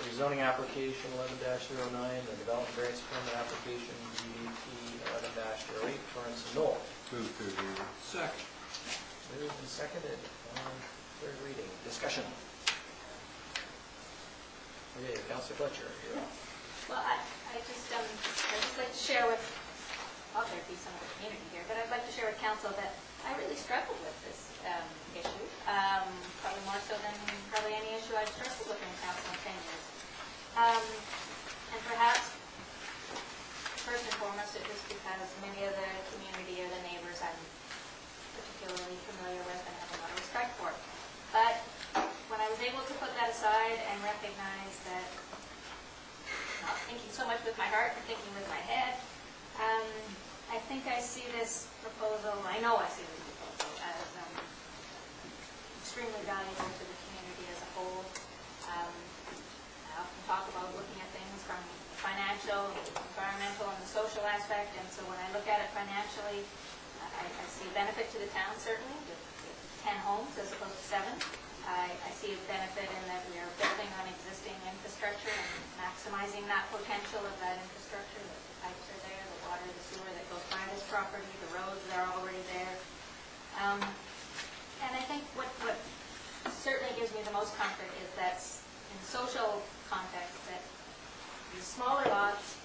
Speaker 2: the zoning application 11-09, the development variance permit application DVP 11-08, Torrance and Knoll.
Speaker 16: Move third reading.
Speaker 9: Second.
Speaker 2: Moved and seconded on third reading. Discussion. Okay, Councillor Fletcher, you're up.
Speaker 14: Well, I'd just like to share with, well, there'd be some of the community here, but I'd like to share with council that I really struggled with this issue, probably more so than probably any issue I've struggled with in council in 10 years. And perhaps, first and foremost, it was because many of the community or the neighbors I'm particularly familiar with and have a lot of respect for. But when I was able to put that aside and recognize that not thinking so much with my heart, but thinking with my head, I think I see this proposal, I know I see this proposal as extremely valuable to the community as a whole. I often talk about looking at things from the financial, environmental, and the social aspect, and so when I look at it financially, I see a benefit to the town, certainly, with 10 homes as opposed to 7. I see a benefit in that we are building on existing infrastructure and maximizing that potential of that infrastructure. The pipes are there, the water, the sewer that goes by this property, the roads that are already there. And I think what certainly gives me the most comfort is that in social context that these smaller lots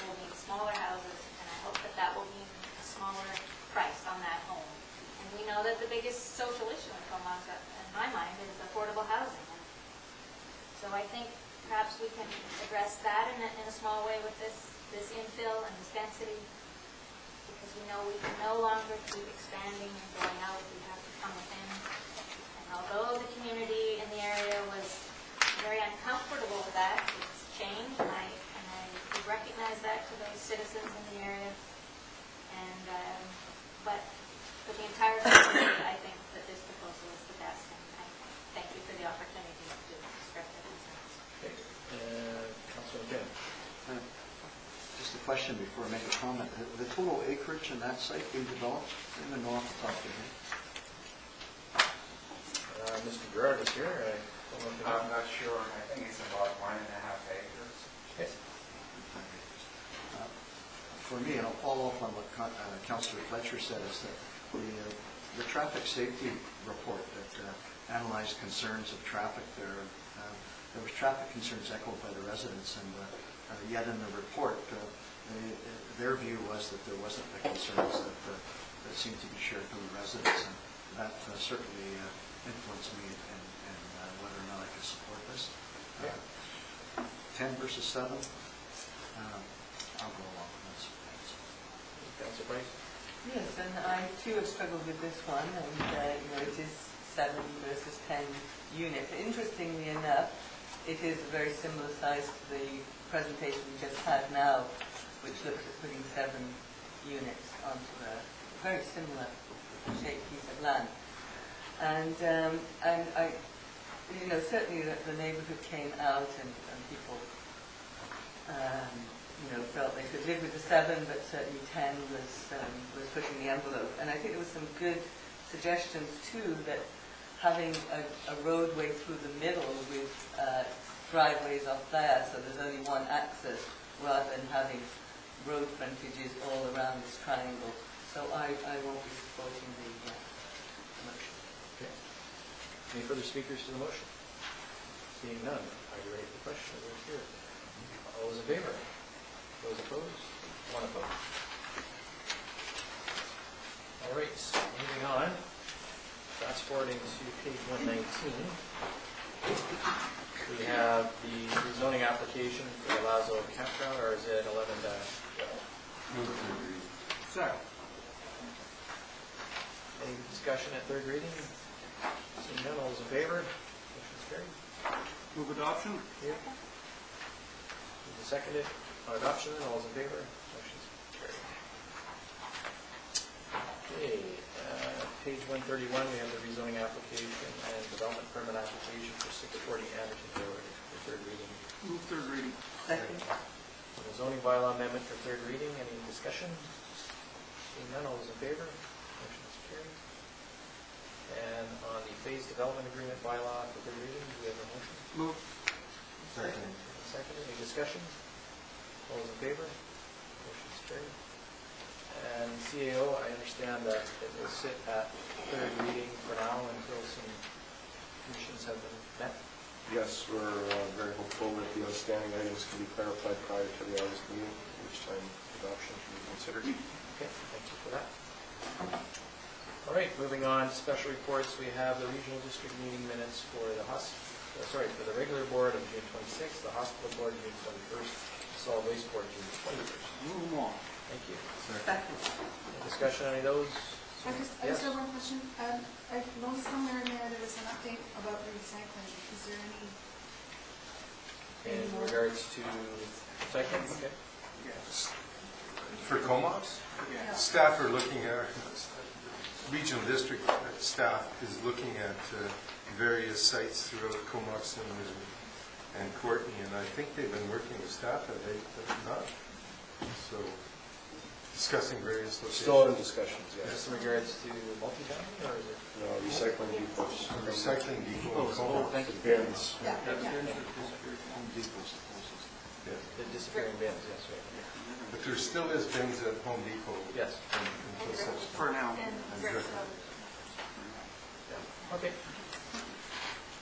Speaker 14: will mean smaller houses, and I hope that that will mean a smaller price on that home. And we know that the biggest social issue in Comox, in my mind, is affordable housing. And so I think perhaps we can address that in a small way with this infill and this density, because we know we can no longer keep expanding and going out. We have to come within. And although the community in the area was very uncomfortable with that, it's changed, and I would recognize that to those citizens in the area. And but for the entire community, I think that this proposal is the best, and I thank you for the opportunity to express that concerns.
Speaker 2: Okay, Councillor Kim.
Speaker 11: Just a question before I make a comment. The total acreage in that site being developed, I don't even know off the top of your head.
Speaker 2: Mr. Gerard is here. I don't know if you know.
Speaker 18: I'm not sure. I think it's about 1.5 acres.
Speaker 2: Okay.
Speaker 11: For me, and I'll follow up on what Councillor Fletcher said, is that the traffic safety report that analyzed concerns of traffic there was traffic concerns echoed by the residents, and yet in the report, their view was that there wasn't the concerns that seemed to be shared from the residents, and that certainly influenced me in whether or not I could support this. 10 versus 7, I'll go along with this.
Speaker 2: Councillor Price?
Speaker 3: Yes, and I too have struggled with this one, and it is 7 versus 10 units. Interestingly enough, it is a very similar size to the presentation we just had now, which looks at putting 7 units onto a very similar shaped piece of land. And I, certainly the neighbourhood came out, and people, felt they could live with the 7, but certainly 10 was pushing the envelope. And I think there were some good suggestions too, that having a roadway through the middle with driveways off there, so there's only one access, rather than having road frontages all around this triangle. So I won't be supporting the motion.
Speaker 2: Okay. Any further speakers to the motion? Seeing none, are you ready for the question? Those here. All those in favor? Those opposed? 1 opposed. forwarding to page 119. We have the rezoning application for the Lazo campground, or is it 11-12?
Speaker 9: Second.
Speaker 2: Any discussion at third reading? Seeing none, all those in favor? Motion is carried.
Speaker 9: Move adoption?
Speaker 2: Moved and seconded. On adoption, then, all those in favor? Motion is carried. Okay, page 131, we have the rezoning application and development permit application for 640 Anderson Road for third reading.
Speaker 9: Move third reading.
Speaker 3: Second.
Speaker 2: The zoning bylaw amendment for third reading, any discussion? Seeing none, all those in favor? Motion is carried. And on the phase development agreement bylaw for third reading, do we have a motion?
Speaker 9: Move.
Speaker 2: Second. Second, any discussion? All those in favor? Motion is carried. And CAO, I understand that it will sit at third reading for now until some conditions have been met.
Speaker 10: Yes, we're very hopeful that the outstanding items can be clarified prior to the August meeting, which time adoption can be considered.
Speaker 2: Okay, thank you for that. All right, moving on to special reports, we have the regional district meeting minutes for the for the regular board of June 26th, the hospital board June 21st, solid waste board June 21st.
Speaker 9: Move them on.
Speaker 2: Thank you.
Speaker 3: Second.
Speaker 2: Any discussion on any of those?
Speaker 12: I just
Speaker 2: Yes?
Speaker 12: have one question. I noticed somewhere in there was an update about recycling. Is there any?
Speaker 2: In regards to recycling, okay.
Speaker 9: Yes.
Speaker 16: For Comox,
Speaker 12: Yeah.
Speaker 16: staff are looking at, regional district staff is looking at various sites throughout Comox and Courtney, and I think they've been working with staff, have they not? So, discussing various locations.
Speaker 10: Still in discussions,
Speaker 2: Is this
Speaker 10: yes.
Speaker 2: in regards to multifamily, or is it?
Speaker 10: No, recycling depots.
Speaker 16: Recycling depot in
Speaker 2: Oh,
Speaker 16: Comox.
Speaker 2: thank you.
Speaker 10: Bins.
Speaker 12: Yeah.
Speaker 16: Yeah.
Speaker 2: The disappearing bins, yes, right.
Speaker 16: But there still is bins at Home Depot.
Speaker 2: Yes.
Speaker 16: Until such
Speaker 9: For now.
Speaker 16: And Griffin.
Speaker 2: Okay.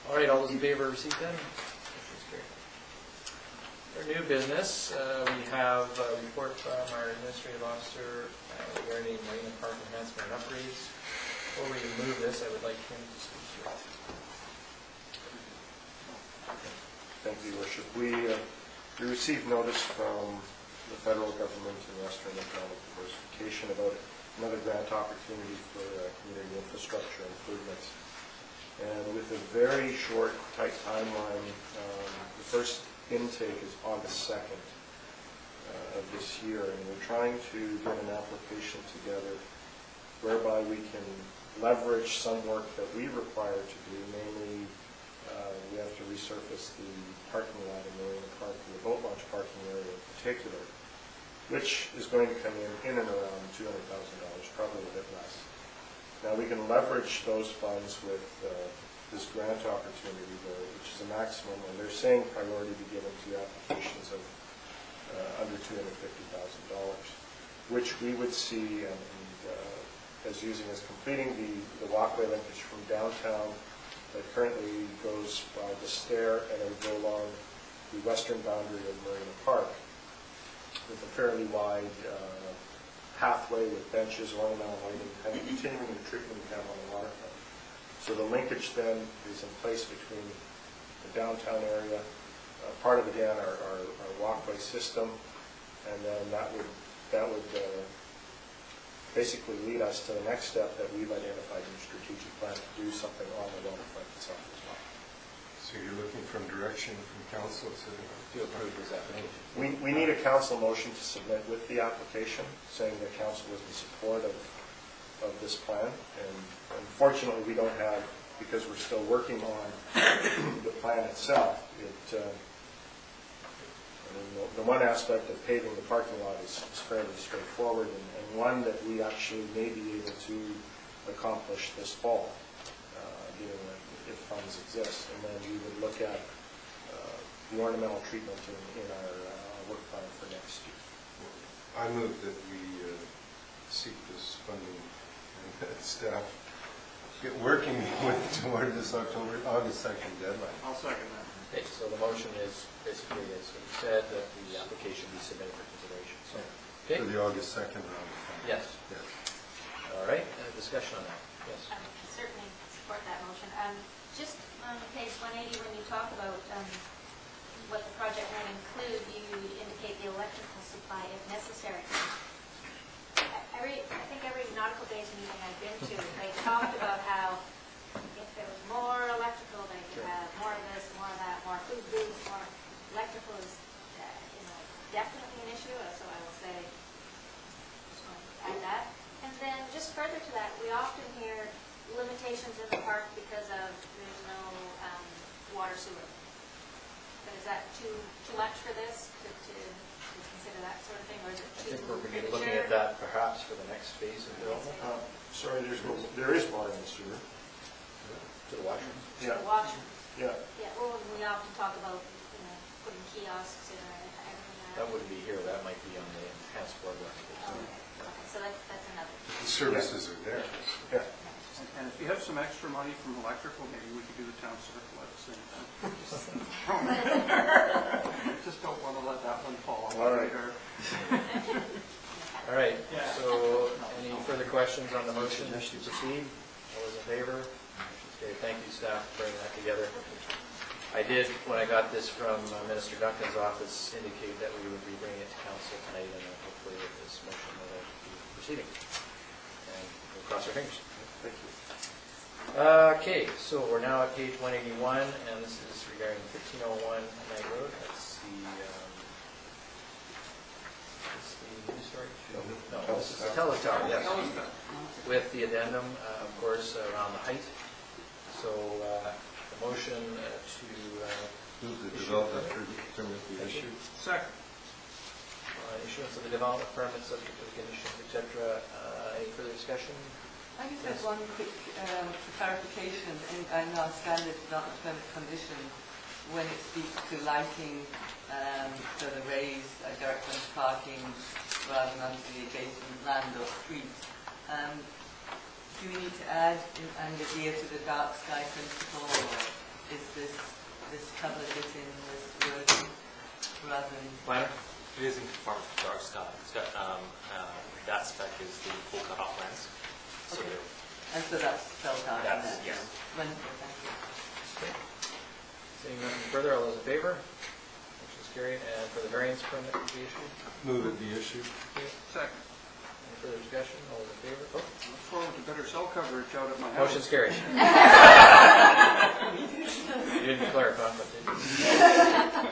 Speaker 2: All right, all those in favor of receipt then? Motion's carried. For new business, we have a report from our administrative officer regarding Marina Park enhancement and upgrades. Before we move this, I would like him to speak to it.
Speaker 10: Thank you, Your Worship. We received notice from the federal government and Western Economic Diversification about another grant opportunity for community infrastructure improvements. And with a very short, tight timeline, the first intake is August 2nd of this year, and we're trying to get an application together whereby we can leverage some work that we require to do, namely we have to resurface the parking lot in Marina Park, the boat launch parking area in particular, which is going to come in and around $200,000, probably a bit less. Now we can leverage those funds with this grant opportunity, which is a maximum, and they're saying priority be given to applications of under $250,000, which we would see as using as completing the walkway linkage from downtown that currently goes by the stair and it would go along the western boundary of Marina Park with a fairly wide pathway with benches, ornamental lighting, kind of continuing the treatment we have on the waterfront. So the linkage then is in place between the downtown area, part of again our walkway system, and then that would basically lead us to the next step that we've identified in the strategic plan to do something on the waterfront itself as well.
Speaker 16: So you're looking from direction from council to
Speaker 2: approve this application?
Speaker 10: We need a council motion to submit with the application, saying that council is in support of this plan. And unfortunately, we don't have, because we're still working on the plan itself, the one aspect of paving the parking lot is fairly straightforward, and one that we actually may be able to accomplish this fall, given that if funds exist. And then we would look at the ornamental treatment in our work plan for next year.
Speaker 16: I move that we seek this funding and that staff get working toward this August 2nd deadline.
Speaker 9: I'll second that.
Speaker 2: Okay, so the motion is basically, as we said, that the application be submitted for consideration. So, okay?
Speaker 16: For the August 2nd round.
Speaker 2: Yes.
Speaker 16: Yes.
Speaker 2: All right, discussion on that? Yes.
Speaker 14: Certainly support Just on page 180, when you talk about what the project might include, you indicate the electrical supply if necessary. I think every nautical base meeting I've been to, they talked about how if there was more electrical, they could have more of this, more of that, more food booths, more electrical is, definitely an issue. So I will say, just want to add that. And then just further to that, we often hear limitations in the park because of there's no water sewer. But is that too much for this to consider that sort of thing, or is it
Speaker 2: I
Speaker 14: too
Speaker 2: think we're going to be
Speaker 14: premature?
Speaker 2: looking at that perhaps for the next phase of development.
Speaker 10: Sorry, there is water in the sewer.
Speaker 2: To the washroom?
Speaker 10: Yeah.
Speaker 14: The washroom.
Speaker 10: Yeah.
Speaker 14: Yeah, well, we often talk about, putting kiosks in or everything like
Speaker 2: That wouldn't be here, that might be on the enhanced boardwalk.
Speaker 14: Okay, so that's another.
Speaker 16: The services are there.
Speaker 10: Yeah.
Speaker 9: And if you have some extra money from electrical, maybe we could do the town circle at the same time. Just don't want to let that one fall on
Speaker 10: All
Speaker 9: the
Speaker 10: right.
Speaker 9: radar.
Speaker 2: All right, so any further questions on the motion to proceed? All those in favor? Motion's carried. Thank you, staff, for bringing that together. I did, when I got this from Minister Duncan's office, indicate that we would be bringing it to council tonight, and hopefully with this motion will be proceeding. And we'll cross our fingers.
Speaker 10: Thank you.
Speaker 2: Okay, so we're now at page 181, and this is regarding 1501 Night Road. That's the news story? No, this is the Teletower, yes. With the addendum, of course, around the height. So the motion to
Speaker 16: Move the development permit be issued.
Speaker 9: Second.
Speaker 2: issuance of the development permit subject to the conditions, et cetera. Any further discussion?
Speaker 3: I just have one quick clarification in our standard development permit conditions when it speaks to lighting, so the raised direct front parking rather than onto the adjacent land or street. Do we need to add and adhere to the dark sky principle, or is this covered within this wording rather than?
Speaker 2: Minor?
Speaker 13: It is in conformance with dark sky. It's got, that spec is the full cutoff lens. So
Speaker 3: Okay. And so that's spelled out in
Speaker 13: That's,
Speaker 3: there?
Speaker 13: yes.
Speaker 3: Wonderful, thank you.
Speaker 2: Seeing nothing further, all those in favor? Motion is carried. And for the variance permit to be issued?
Speaker 16: Move it be issued.
Speaker 9: Second.
Speaker 2: Any further discussion? All those in favor? Oh,
Speaker 9: Look forward to better cell coverage out at my house.
Speaker 2: motion's carried. You didn't clarify, but did you?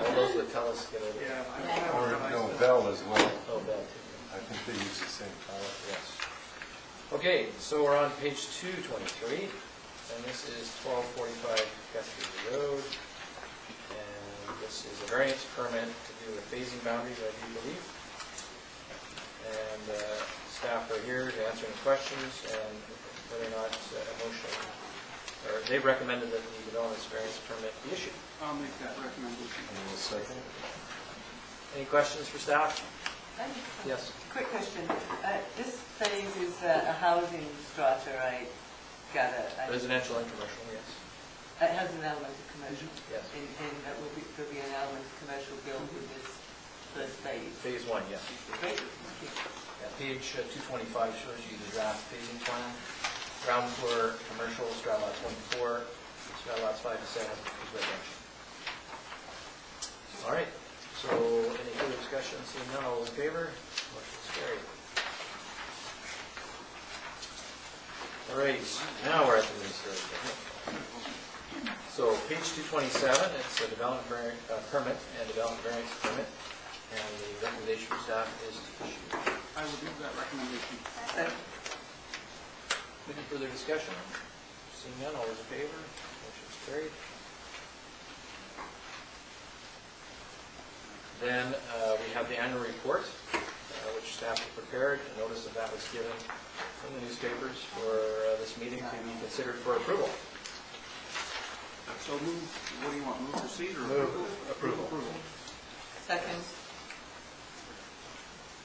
Speaker 2: All those that tell us get over.
Speaker 9: Yeah.
Speaker 16: Or, no, Bell as well.
Speaker 2: Oh, bad too.
Speaker 16: I think they use the same power.
Speaker 2: Yes. Okay, so we're on page 223, and this is 1245 Guthrie Road. And this is a variance permit to do with phasing boundaries, I do believe. And staff are here to answer any questions and whether or not a motion, or they recommended that the development variance permit be issued.
Speaker 9: I'll make that recommendation.
Speaker 16: And a second.
Speaker 2: Any questions for staff? Yes.
Speaker 3: Quick question. This phase is a housing strata, I gather.
Speaker 2: Residential and commercial, yes.
Speaker 3: It has an element of commercial.
Speaker 2: Yes.
Speaker 3: There'll be an element of commercial built with this first phase.
Speaker 2: Phase 1, yes.
Speaker 3: Great, thank you.
Speaker 2: Page 225 shows you the draft phasing plan. Ground floor, commercial, strat lot 24, strat lots 5 to 7 is residential. All right, so any further discussion? Seeing none, all those in favor? Motion is carried. All right, now we're at the ministerial. So page 227, it's a development permit and development variance permit, and the recommendation for staff is to issue.
Speaker 9: I will do that recommendation.
Speaker 2: Any further discussion? Seeing none, all those in favor? Motion is carried. Then we have the annual report, which staff have prepared. A notice of that was given in the newspapers for this meeting to be considered for approval.
Speaker 9: So move, what do you want, move proceed or
Speaker 2: Move
Speaker 9: approval?
Speaker 2: approval.
Speaker 3: Second.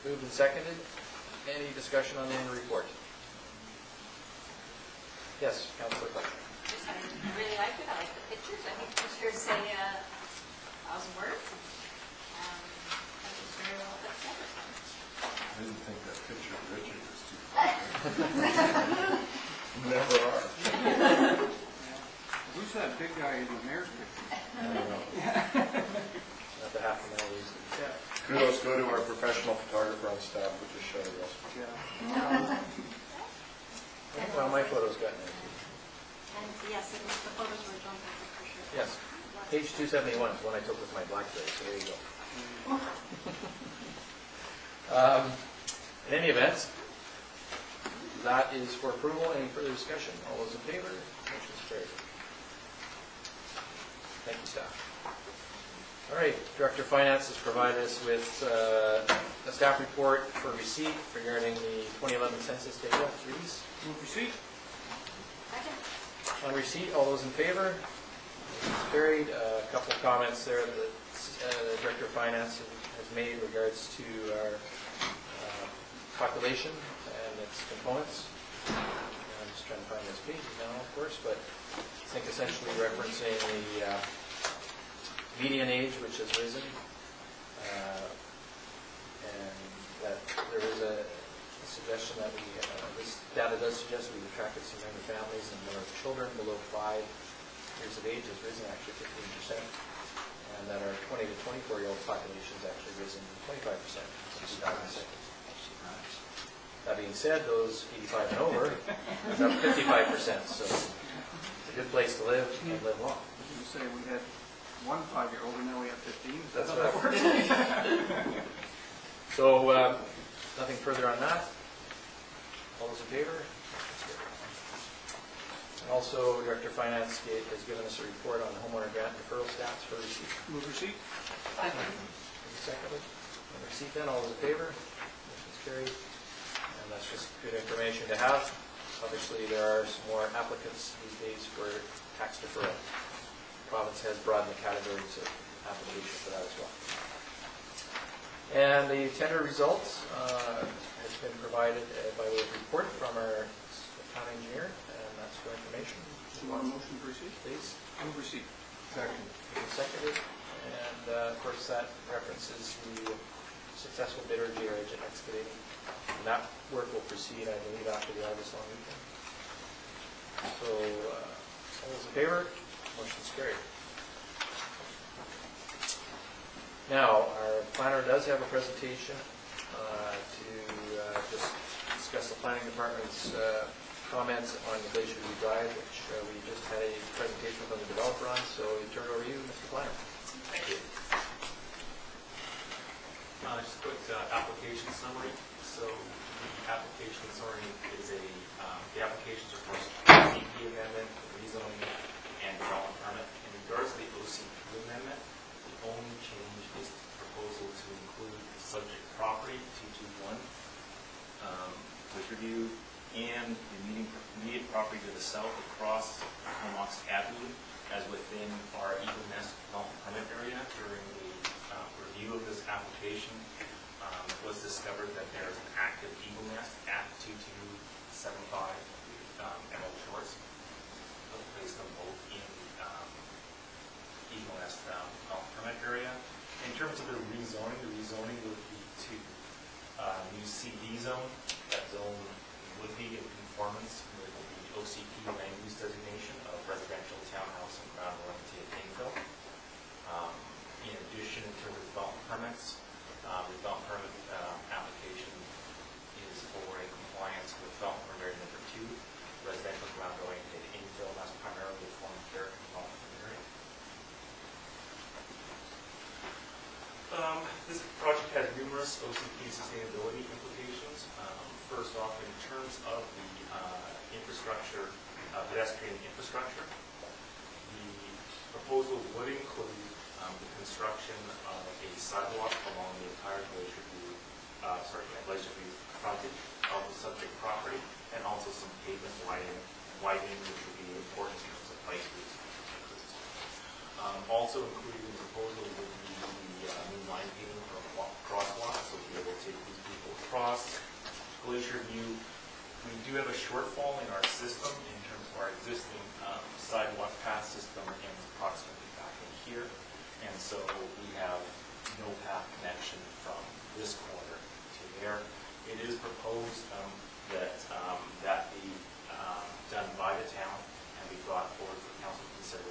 Speaker 2: Moved and seconded. Any discussion on the annual report? Yes, Councilor Clark.
Speaker 5: I really liked it. I like the pictures. I think pictures say 1,000 words. I think it's very well put together.
Speaker 16: I didn't think that picture of Richard was too far. Never are.
Speaker 9: Who's that big guy in the mayor's picture?
Speaker 2: I don't know. Not the half a mile is.
Speaker 9: Yeah.
Speaker 10: Kudos go to our professional photographer on staff, which is Shelley Russ.
Speaker 9: Yeah.
Speaker 2: Well, my photo's gotten there.
Speaker 14: And yes, it was, the photos were drawn back for sure.
Speaker 2: Yes. Page 271 is one I took with my BlackBerry, so there you go. In any event, that is for approval. Any further discussion? All those in favor? Motion is carried. Thank you, staff. All right, Director of Finance has provided us with a staff report for receipt regarding the 2011 census data. Please.
Speaker 9: Move receipt.
Speaker 2: On receipt, all those in favor? Motion is carried. A couple of comments there that the Director of Finance has made in regards to our population and its components. I'm just trying to find this page now, of course, but I think essentially referencing the median age, which has risen, and that there is a suggestion that this data does suggest we've attracted some younger families, and the number of children below 5 years of age has risen actually 15%, and that our 20 to 24-year-old population has actually risen 25% since 2006. That being said, those 85 and over is up 55%, so it's a good place to live and live long.
Speaker 9: You say we had one 5-year-old, and now we have 15.
Speaker 2: That's right. So, nothing further on that. All those in favor? And also, Director of Finance has given us a report on the homeowner grant deferral stats for receipt.
Speaker 9: Move receipt.
Speaker 2: Secondly. On receipt then, all those in favor? Motion is carried. And that's just good information to have. Obviously, there are some more applicants these days for tax deferral. The province has broadened the categories of application for that as well. And the tender results has been provided by way of report from our town engineer, and that's for information.
Speaker 9: Do you want a motion for receipt?
Speaker 2: Please.
Speaker 9: Move receipt.
Speaker 16: Second.
Speaker 2: Seconded. And of course, that references the successful bidder, GRH Excavating. And that work will proceed, I believe, after the August long weekend. So, all those in favor? Motion is carried. Now, our planner does have a presentation to just discuss the planning department's comments on the Glacier View Drive, which we just had a presentation from the developer on. So, we turn it over to you, Mr. Planner.
Speaker 13: Thank you. Just a quick application summary. So the application summary is the applications are for DP amendment, rezoning, and development permit. In regards to the OCP amendment, the only change is the proposal to include the subject property, 221, Glacier View, and the immediate property to the south across Comox Avenue as within our Eagle Nest development permit area. During the review of this application, it was discovered that there is an active Eagle Nest at 2275 Emerald Shores. We'll place them both in Eagle Nest development permit area. In terms of the rezoning would be to new CD zone. That zone would be in conformance with the OCP land use designation of residential townhouse and ground royalty at infill. In addition, in terms of development permits, the development permit application is for a compliance with development permit area number 2, residential ground oriented infill. That's primarily a form of care development area. This project has numerous OCP sustainability implications. First off, in terms of the infrastructure, pedestrian infrastructure, the proposal would include the construction of a sidewalk along the entire Glacier View frontage of the subject property, and also some pavement widening, which would be important in terms of bike routes. Also included in the proposal would be the new line paving for crosswalks, so we'll be able to take these people across. Glacier View, we do have a shortfall in our system in terms of our existing sidewalk path system ends approximately back in here. And so we have no path connection from this corner to there. It is proposed that that be done by the town and be brought forward for council consideration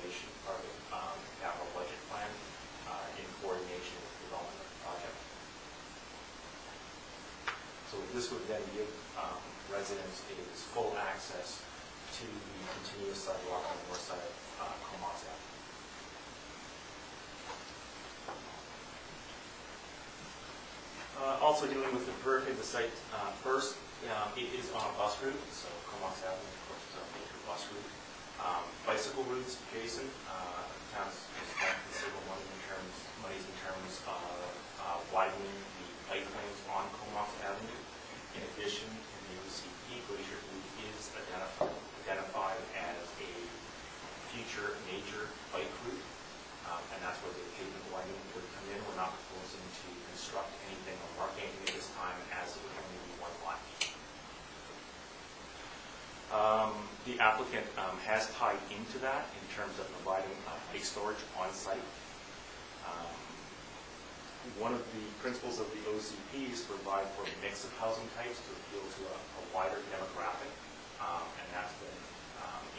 Speaker 13: give residents is full access to the continuous sidewalk on the north side of Comox Avenue. Also dealing with the periphery of the site first, it is on a bus route, so Comox Avenue, of course, is a major bus route. Bicycle routes adjacent, towns spent considerable monies in terms of widening the bike lanes on Comox Avenue. In addition, in the OCP, Glacier Loop is identified as a future major bike route, and that's where the pavement widening would come in. We're not proposing to construct anything or mark anything at this time, as it would only be one lot. The applicant has tied into that in terms of providing bike storage on site. One of the principles of the OCP is to provide for a mix of housing types to appeal to a wider demographic, and that's been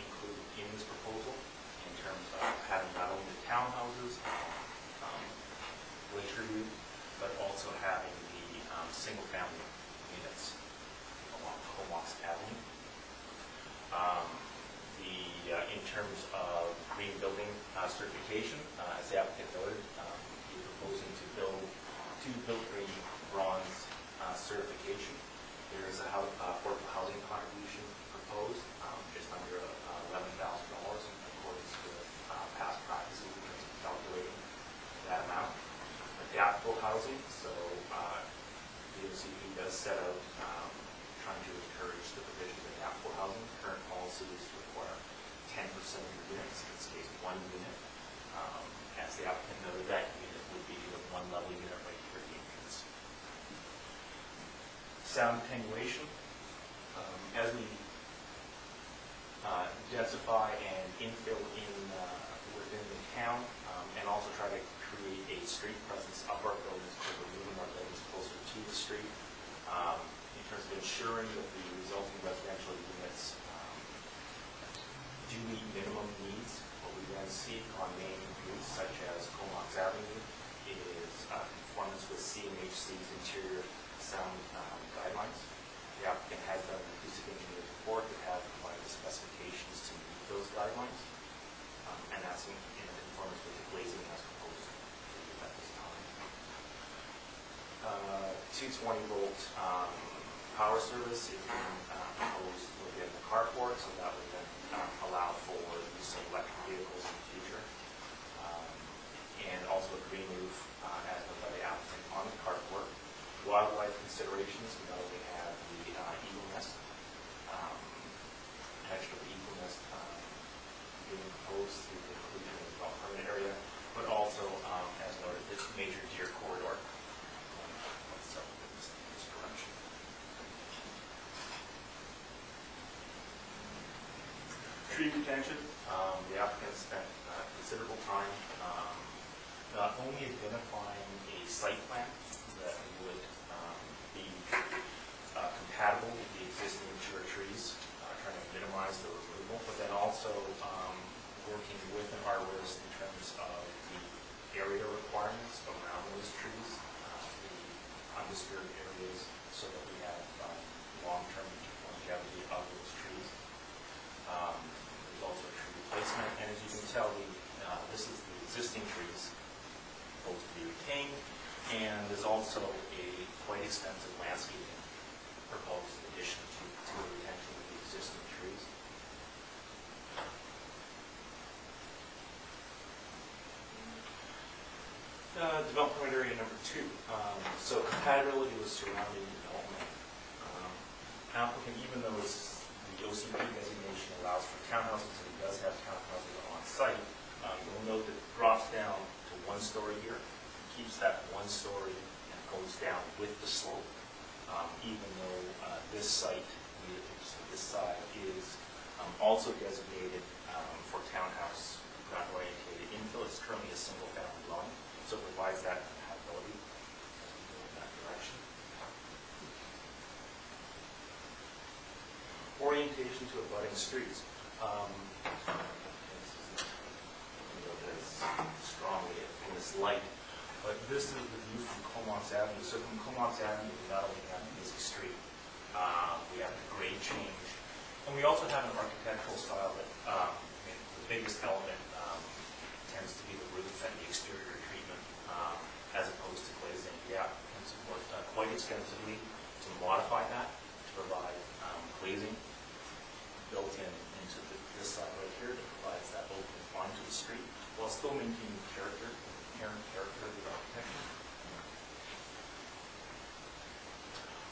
Speaker 13: included in this proposal in terms of having not only the townhouses, Glacier Loop, but also having the single-family units along Comox Avenue. In terms of green building certification, as the applicant noted, we're proposing to build green bronze certification. There is a affordable housing contribution proposed, just under $11,000 in accordance with past practices in terms of calculating that amount. Adaptable housing, so the OCP does set out trying to encourage the provision of adaptable housing. Current policies require 10% of your units, in this case 1 unit. As the applicant noted, that unit would be the one level unit right here at the entrance. Sound attenuation. As we densify and infill within the town, and also try to create a street presence of our buildings, so we're moving our buildings closer to the street, in terms of ensuring that the resulting residential units do meet minimum needs. What we then seek on main routes such as Comox Avenue is conformance with CMHC's interior sound guidelines. The applicant has done an acoustic engineer's report that has provided the specifications to meet those guidelines, and that's in conformance with the glazing as proposed at this time. 220-volt power service is being proposed within the carport, so that would then allow for use of electric vehicles in the future. And also a green roof, as noted by the applicant, on the carport. Wildlife considerations, we not only have the eagle nest, protection of the eagle nest being proposed through the inclusion of the development permit area, but also, as noted, this major deer corridor. So, this direction. Tree retention, the applicant spent considerable time not only identifying a site plan that would be compatible with the existing mature trees, trying to minimize the removal, but then also working with an arborist in terms of the area requirements around those trees, the undisturbed areas, so that we have long-term longevity of those trees. There's also tree replacement, and as you can tell, this is the existing trees proposed to be retained, and there's also a quite extensive landscaping proposed in addition to the retention of the existing trees. Development area number 2. So compatibility with surrounding development. Applicant, even though the OCP designation allows for townhouses, and it does have townhouses on site, you'll note that it drops down to 1 story here, keeps that 1 story and goes down with the slope, even though this site, this side is also designated for townhouse ground-oriented infill. It's currently a single-family dwelling, so it provides that compatibility as we go in that direction. Orientation to abutting streets. This is strongly in this light, but this is the view from Comox Avenue. So from Comox Avenue, we not only have a busy street, We have a grade change. And we also have an architectural style that, the biggest element tends to be the roof and the exterior treatment, as opposed to glazing. The applicants have worked quite extensively to modify that, to provide glazing built into this side right here that provides that open onto the street, while still maintaining character, inherent character of the architecture.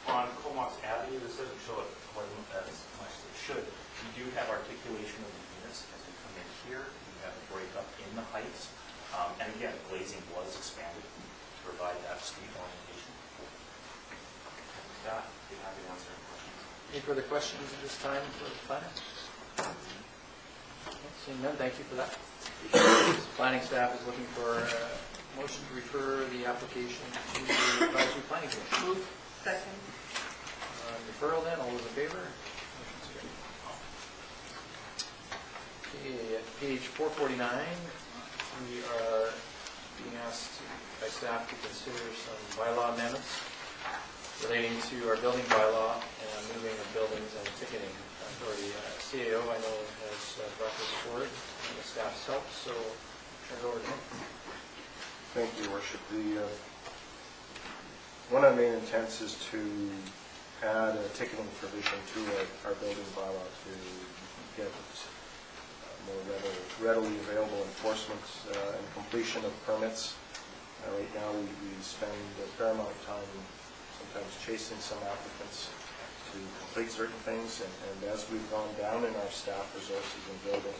Speaker 13: On Comox Avenue, this doesn't show it quite as much as it should. We do have articulation of the units as we come in here. We have a breakup in the heights. And again, glazing was expanded to provide that street orientation. With that, I'd be happy to answer any questions.
Speaker 2: Any further questions at this time for the planner? Seeing none, thank you for that. Planning staff is looking for a motion to refer the application to the advisory planning commission.
Speaker 3: Second.
Speaker 2: Referral then, all those in favor? Motion's carried. Okay, at page 449, we are being asked by staff to consider some bylaw amendments relating to our building bylaw and moving of buildings and ticketing authority. CAO, I know, has brought this forward and the staff's help, so turn it over to him.
Speaker 10: Thank you, Your Worship. One of the main intents is to add a ticketing provision to our building bylaw to get more readily available enforcement and completion of permits. Right now, we spend a fair amount of time sometimes chasing some applicants to complete certain things, and as we've gone down in our staff resources in building,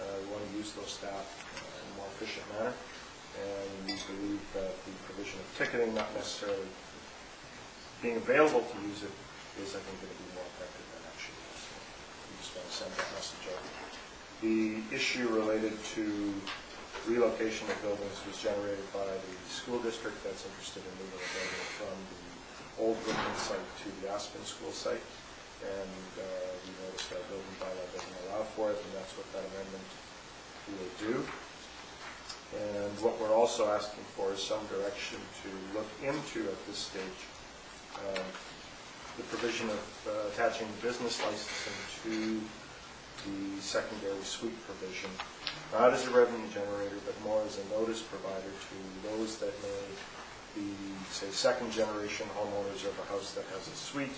Speaker 10: we want to use those staff in a more efficient manner, and we believe that the provision of ticketing, not necessarily being available to use it, is, I think, going to be more effective than actually. So we just want to send that message out. The issue related to relocation of buildings was generated by the school district that's interested in moving a building from the old Brooklyn site to the Aspen School site, and we noticed that building bylaw doesn't allow for it, and that's what that amendment will do. And what we're also asking for is some direction to look into at this stage the provision of attaching business licensing to the secondary suite provision, not as a revenue generator, but more as a notice provider to those that may be, say, second-generation homeowners of a house that has a suite,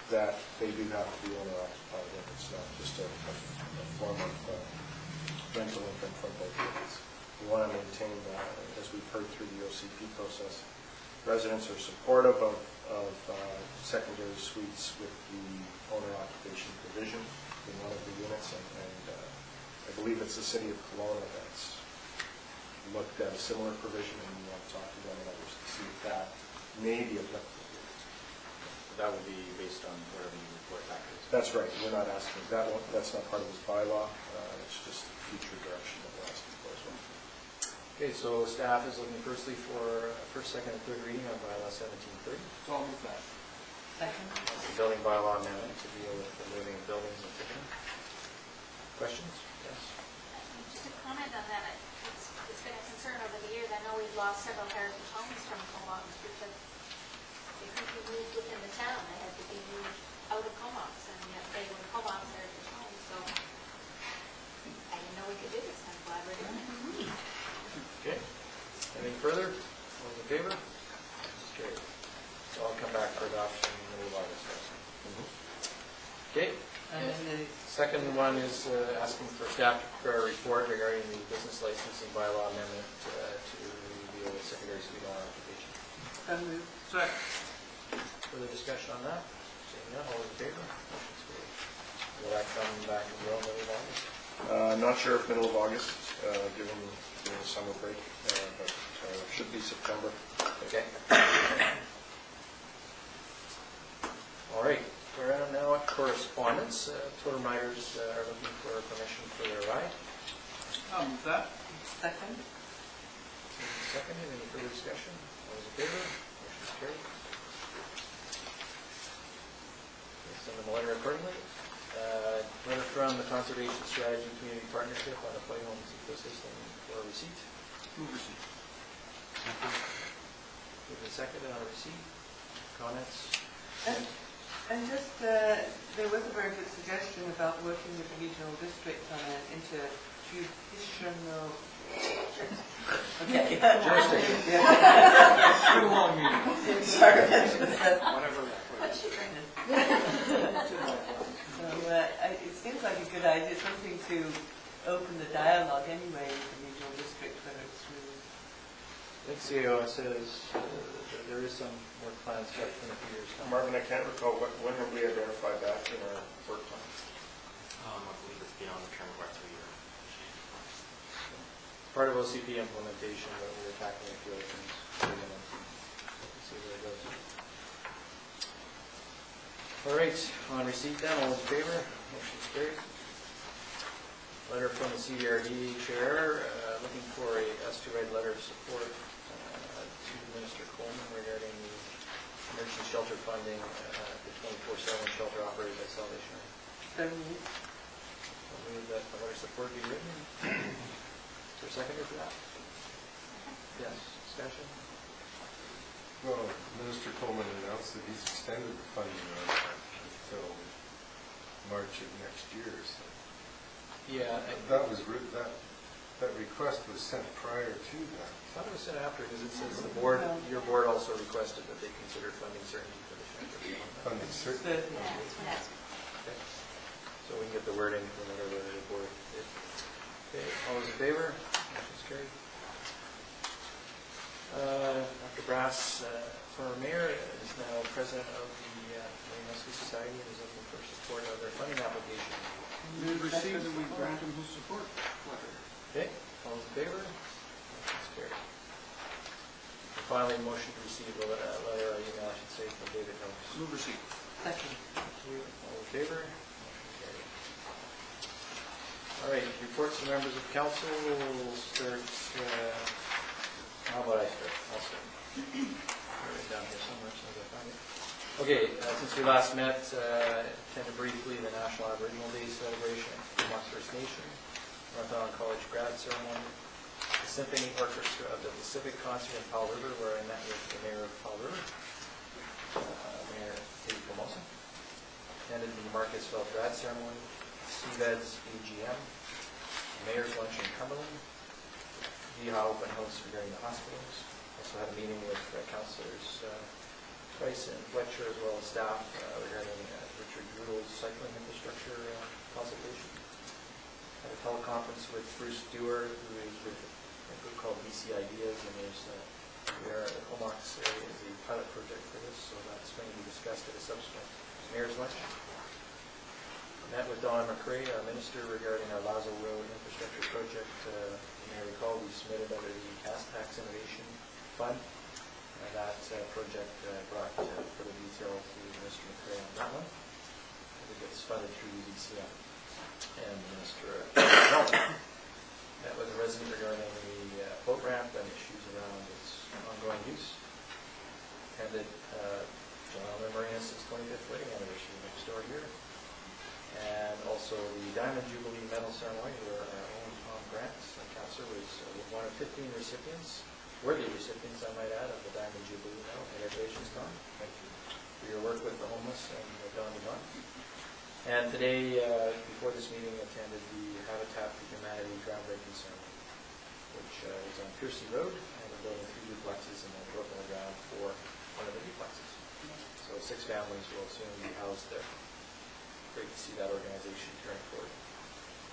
Speaker 10: that they do have to be owner-occupied, and it's not just a form of rental income from both units. We want to maintain, as we've heard through the OCP process, residents are supportive of secondary suites with the owner-occupation provision in one of the units, and I believe it's the city of Kelowna that's looked at a similar provision, and we want to talk to them and others to see if that may be applicable.
Speaker 2: That would be based on whatever you report back to us.
Speaker 10: That's right. We're not asking that one. That's not part of this bylaw. It's just future direction that we're asking for as well.
Speaker 2: Okay, so staff is looking firstly for first, second, and third reading on bylaw 1730.
Speaker 9: So I'll move that.
Speaker 3: Second.
Speaker 2: It's the building bylaw amendment to deal with the moving of buildings and ticketing. Questions? Yes.
Speaker 14: Just a comment on that. It's been a concern over the years. I know we've lost several heritage homes from Comox because they couldn't be moved within the town. They had to be moved out of Comox, and yet they were Comox heritage homes. So I didn't know we could do this. I'm glad we're doing it.
Speaker 2: Okay. Anything further? All those in favor? That's carried. So I'll come back for adoption in the middle of August. Okay. And then the second one is asking for staff to prepare a report regarding the business licensing bylaw amendment to deal with secondary suite owner occupation.
Speaker 9: Second.
Speaker 2: Further discussion on that? Seeing none, all in favor? Motion's carried. Will that come back in the middle of August?
Speaker 10: I'm not sure if middle of August, given the summer break, but should be September.
Speaker 2: Okay. All right. We're now at correspondence. Total riders are looking for permission for their ride.
Speaker 9: I'll move that.
Speaker 3: Second.
Speaker 2: Seconded. Any further discussion? All those in favor? Motion's carried. Send them a letter accordingly. Letter from the Conservation Strategy Community Partnership on the Play Homes ecosystem for receipt.
Speaker 9: Move receipt.
Speaker 2: Moved and seconded on receipt. Comments?
Speaker 3: And just, there was a very good suggestion about working with the regional district on an interjuditional. Okay.
Speaker 2: Jurisdiction.
Speaker 3: Yeah.
Speaker 2: Too long meeting.
Speaker 3: Sorry.
Speaker 1: Whatever that was.
Speaker 3: So it seems like a good idea, something to open the dialogue anyway with the regional district, whether it's through.
Speaker 2: I think CAO says there is some work plans set in a few years' time.
Speaker 10: Marvin, I can't recall, when have we identified that in our work plan?
Speaker 13: I believe it's beyond the term of our 3 year.
Speaker 2: Part of OCP implementation, but we're tackling a few other things. We're gonna see where it goes. All right, on receipt then, all in favor? Motion's carried. Letter from the CDRD chair, looking for us to write a letter of support to Minister Coleman regarding the emergency shelter funding, the 24/7 shelter operated by Salvation Army.
Speaker 3: So
Speaker 2: I'll move that the letter of support be written. Is there a seconder for that? Yes, discussion?
Speaker 16: Well, Minister Coleman announced that he's extended the funding until March of next year, so.
Speaker 2: Yeah.
Speaker 16: That was, that request was sent prior to that.
Speaker 2: I thought it was sent after, because it says the board, your board also requested that they consider funding certainty for the shelter.
Speaker 16: Funding certainty.
Speaker 2: Okay. So we can get the wording from whatever the board did. Okay, all those in favor? Motion's carried. Dr. Brass, former mayor, is now president of the Marine Rescue Society and is looking for support of their funding application.
Speaker 9: We received and we grant him his support letter.
Speaker 2: Okay, all those in favor? Motion's carried. And finally, motion to receive a letter, or email, I should say, from David Noakes.
Speaker 9: Move receipt.
Speaker 3: second.
Speaker 2: Thank you. All in favor? Motion carried. All right, reports from members of council. We'll start, how about I start? I'll start. Write it down here somewhere, so I find it. Okay, since we last met, attended briefly the National Aboriginal Day celebration at Comox First Nation, North Island College grad ceremony, the Symphony Orchestra of the Pacific concert in Powell River, where I met with the mayor of Powell River, Mayor Katie Pomosa. Attended the Marcusville grad ceremony, CVED's AGM, the mayor's lunch in Cumberland, VHA open house regarding the hospitals. Also had a meeting with councillors Price and Fletcher, as well as staff, regarding Richard Goodall's cycling infrastructure consultation. Had a teleconference with Bruce Dewar, who is with a group called BC Ideas, and there's the Comox area is a pilot project for this, so that's going to be discussed at a subsequent mayor's lunch. Met with Don McRae, our minister, regarding our Lazo Road infrastructure project. You may recall we submitted under the Gas Tax Innovation Fund. That project brought further detail to Mr. McRae on that one. It gets funded through UDCM. And Minister met with a resident regarding the boat ramp and issues around its ongoing use. Attended John Elmer Marinas' 25th wedding anniversary next door here. And also the Diamond Jubilee Medal Ceremony, where our own Tom Grant, councillor, was one of 15 recipients, worthy recipients, I might add, of the Diamond Jubilee Medal. Congratulations, Tom. Thank you for your work with the homeless and Don DeVon. And today, before this meeting, attended the Habitat for Humanity groundbreaking ceremony, which is on Piercy Road, and we're building 3 duplexes and then broke on the ground for one of the duplexes. So 6 families will soon be housed there. Great to see that organization carrying forward.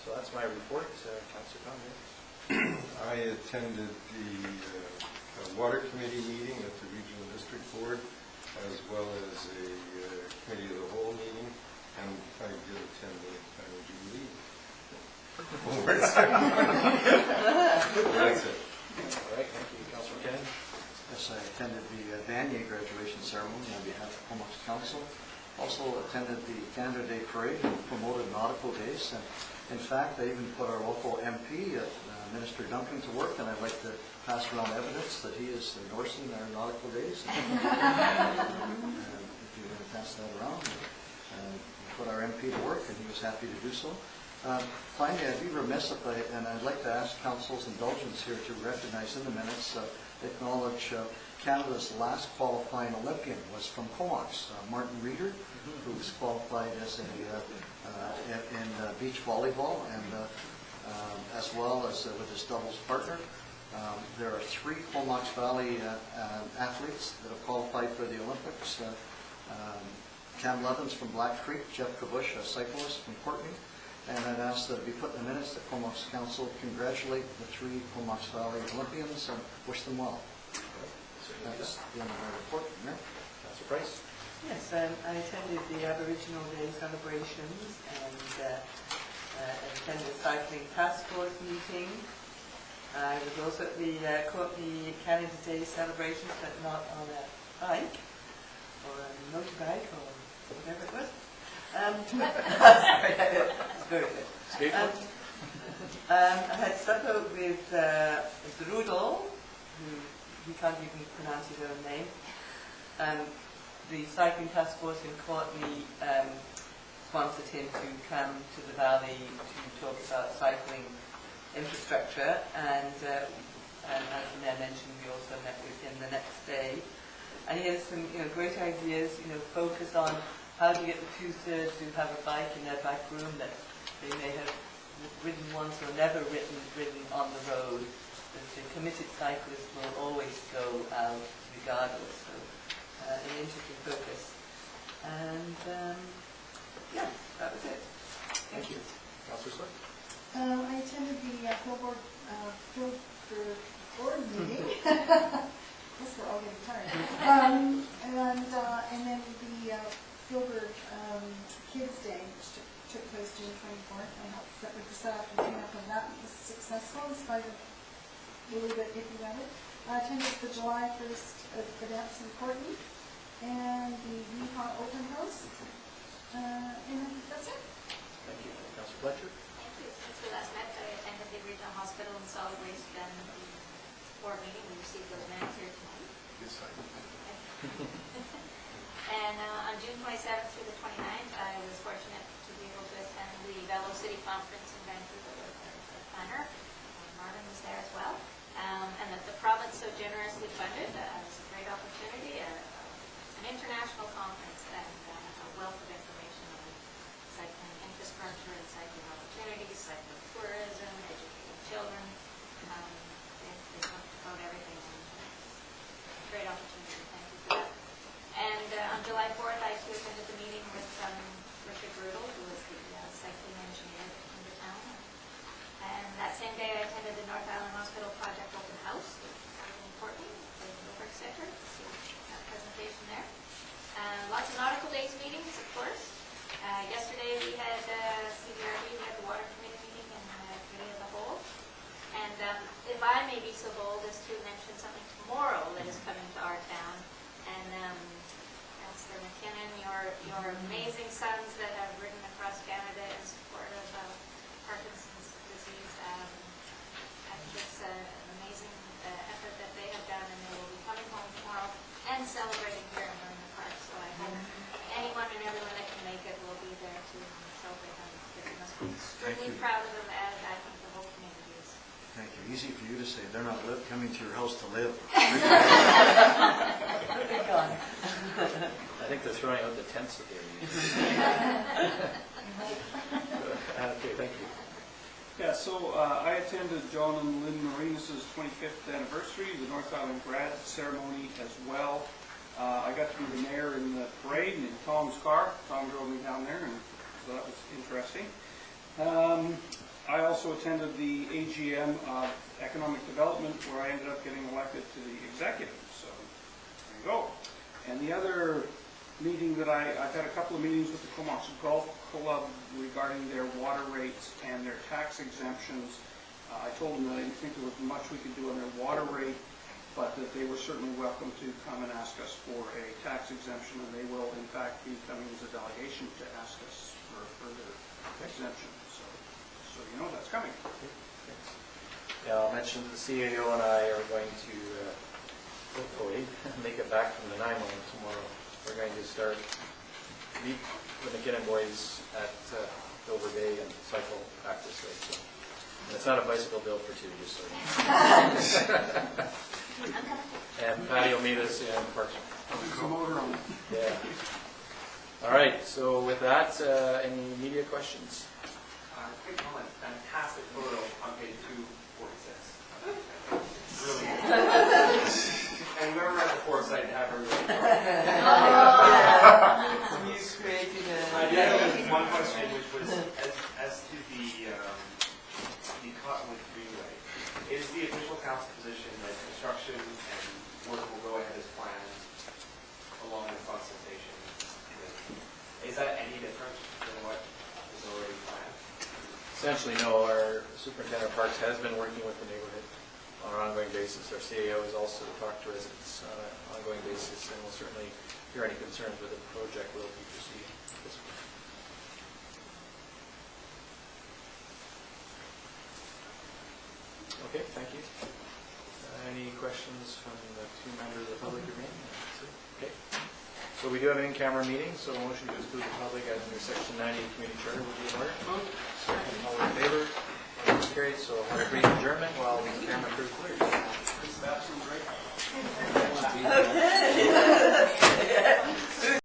Speaker 2: So that's my report. Councillor Conway.
Speaker 16: I attended the Water Committee meeting at the Regional District Board, as well as a Committee of the Whole meeting, and I did attend the Diamond Jubilee. That's it.
Speaker 2: All right, thank you. Councillor Ken.
Speaker 11: Yes, I attended the Vanier graduation ceremony on behalf of Comox Council. Also attended the Canada Day Parade and promoted nautical days. And in fact, I even put our local MP, Minister Duncan, to work, and I'd like to pass around evidence that he is endorsing our nautical days. If you're going to pass that around, put our MP to work, and he was happy to do so. Finally, I'd be remiss if and I'd like to ask Council's indulgence here to recognize in the minutes, acknowledge Canada's last qualifying Olympian was from Comox, Martin Reeder, who was qualified as in beach volleyball, and as well as with his doubles partner. There are 3 Comox Valley athletes that have qualified for the Olympics. Cam Levins from Black Creek, Jeff Kabush, a cyclist from Courtney. And I'd ask that it be put in the minutes that Comox Council congratulate the 3 Comox Valley Olympians and wish them well. That's the end of my report. Mayor?
Speaker 2: Councilor Price?
Speaker 3: Yes, I attended the Aboriginal Day celebrations and attended the Cycling Task Force meeting. I was also at the Courtney Canada Day celebrations, but not on a bike or a motorbike or whatever it was. Sorry, very good.
Speaker 2: Skateboard?
Speaker 3: I had supper with Drudel, who we can't even pronounce his own name. The Cycling Task Force in Courtney sponsored him to come to the valley to talk about cycling infrastructure, and as the Mayor mentioned, we also met with him the next day. And he has some great ideas, focus on how to get the 2/3 who have a bike in their back room that they may have ridden once or never ridden on the road. The committed cyclist will always go out regardless. So an interesting focus. And yeah, that was it. Thank you.
Speaker 2: Councilor Swift?
Speaker 12: I attended the Philbrook board meeting. Guess we're all getting tired. And then the Philbrook Kids Day, which took place June 24th. I helped set up and clean up, and that was successful in spite of a little bit iffy weather. I attended the July 1st events in Courtney and the Weehaw Open House. And that's it.
Speaker 2: Thank you. Councilor Fletcher?
Speaker 14: Thank you. Since we last met, I attended the Regional Hospital and Solid Waste and the board meeting. We received those minutes here tonight.
Speaker 2: Good sign.
Speaker 14: And on June 27th through the 29th, I was fortunate to be able to attend the Velo City Conference in Vancouver with the planner. Marvin was there as well. And that the province so generously funded. It was a great opportunity, an international conference, and a wealth of information on cycling infrastructure and cycling opportunities, cycling tourism, educating children. They talked about everything. Great opportunity. Thank you for that. And on July 4th, I too attended the meeting with Richard Grudel, who was the cycling engineer in the town. And that same day, I attended the North Island Hospital Project Open House in Courtney, the Philbrook Center. See that presentation there. Lots of nautical days meetings, of course. Yesterday, we had CBRB, we had the water committee meeting and committee of the whole. And if I may be so bold as to mention something tomorrow that is coming to our town, and Councillor McKinnon, your amazing sons that have ridden across Canada in support of Parkinson's disease, I think it's an amazing effort that they have done, and they will be coming home tomorrow and celebrating here in Vernon Park. So I hope anyone and everyone that can make it will be there to celebrate them. We must be extremely proud of them, as I think the whole community is.
Speaker 11: Thank you. Easy for you to say. They're not coming to your house to live.
Speaker 2: I think they're throwing out the tents that they're using. Okay, thank you.
Speaker 9: Yeah, so I attended John and Lynn Marinas' 25th anniversary, the North Island grad ceremony as well. I got to be the mayor in the parade in Tom's car. Tom drove me down there, and so that was interesting. I also attended the AGM of Economic Development, where I ended up getting elected to the executive. So there you go. And the other meeting that I've had a couple of meetings with the Comox Golf Club regarding their water rates and their tax exemptions. I told them that I didn't think there was much we could do on their water rate, but that they were certainly welcome to come and ask us for a tax exemption, and they will in fact be coming as a delegation to ask us for a further exemption. So you know that's coming.
Speaker 2: Yeah, I'll mention the CAO and I are going to hopefully make it back from the Nanaimo tomorrow. We're going to start meet the McKinnon boys at Dover Bay and cycle back this way. So. And it's not a bicycle built for two, just so you know. And Patty will meet us in Parks.
Speaker 9: There's a motor on it.
Speaker 2: Yeah. All right, so with that, any media questions?
Speaker 19: Quick comment, fantastic photo on page 246. Really. And whoever had the foresight to have everybody.
Speaker 3: He's making
Speaker 19: I did have one question, which was as to the Cottonwood Greenway. Is the official council position that construction and work will go ahead as planned along with consultation? Is that any different than what is already planned?
Speaker 2: Essentially, no. Our superintendent of parks has been working with the neighborhood on an ongoing basis. Our CAO has also talked to residents on an ongoing basis, and will certainly hear any concerns with the project. Will be proceeding this week. Okay, thank you. Any questions from the two members of the public remaining? Okay. So we do have an in-camera meeting, so a motion to exclude the public as under section 90 of the community charter will be in order. Second, all in favor? Motion carried. So I'll have a brief adjournment while the camera crew clears.
Speaker 9: This bathroom's right.
Speaker 3: Okay.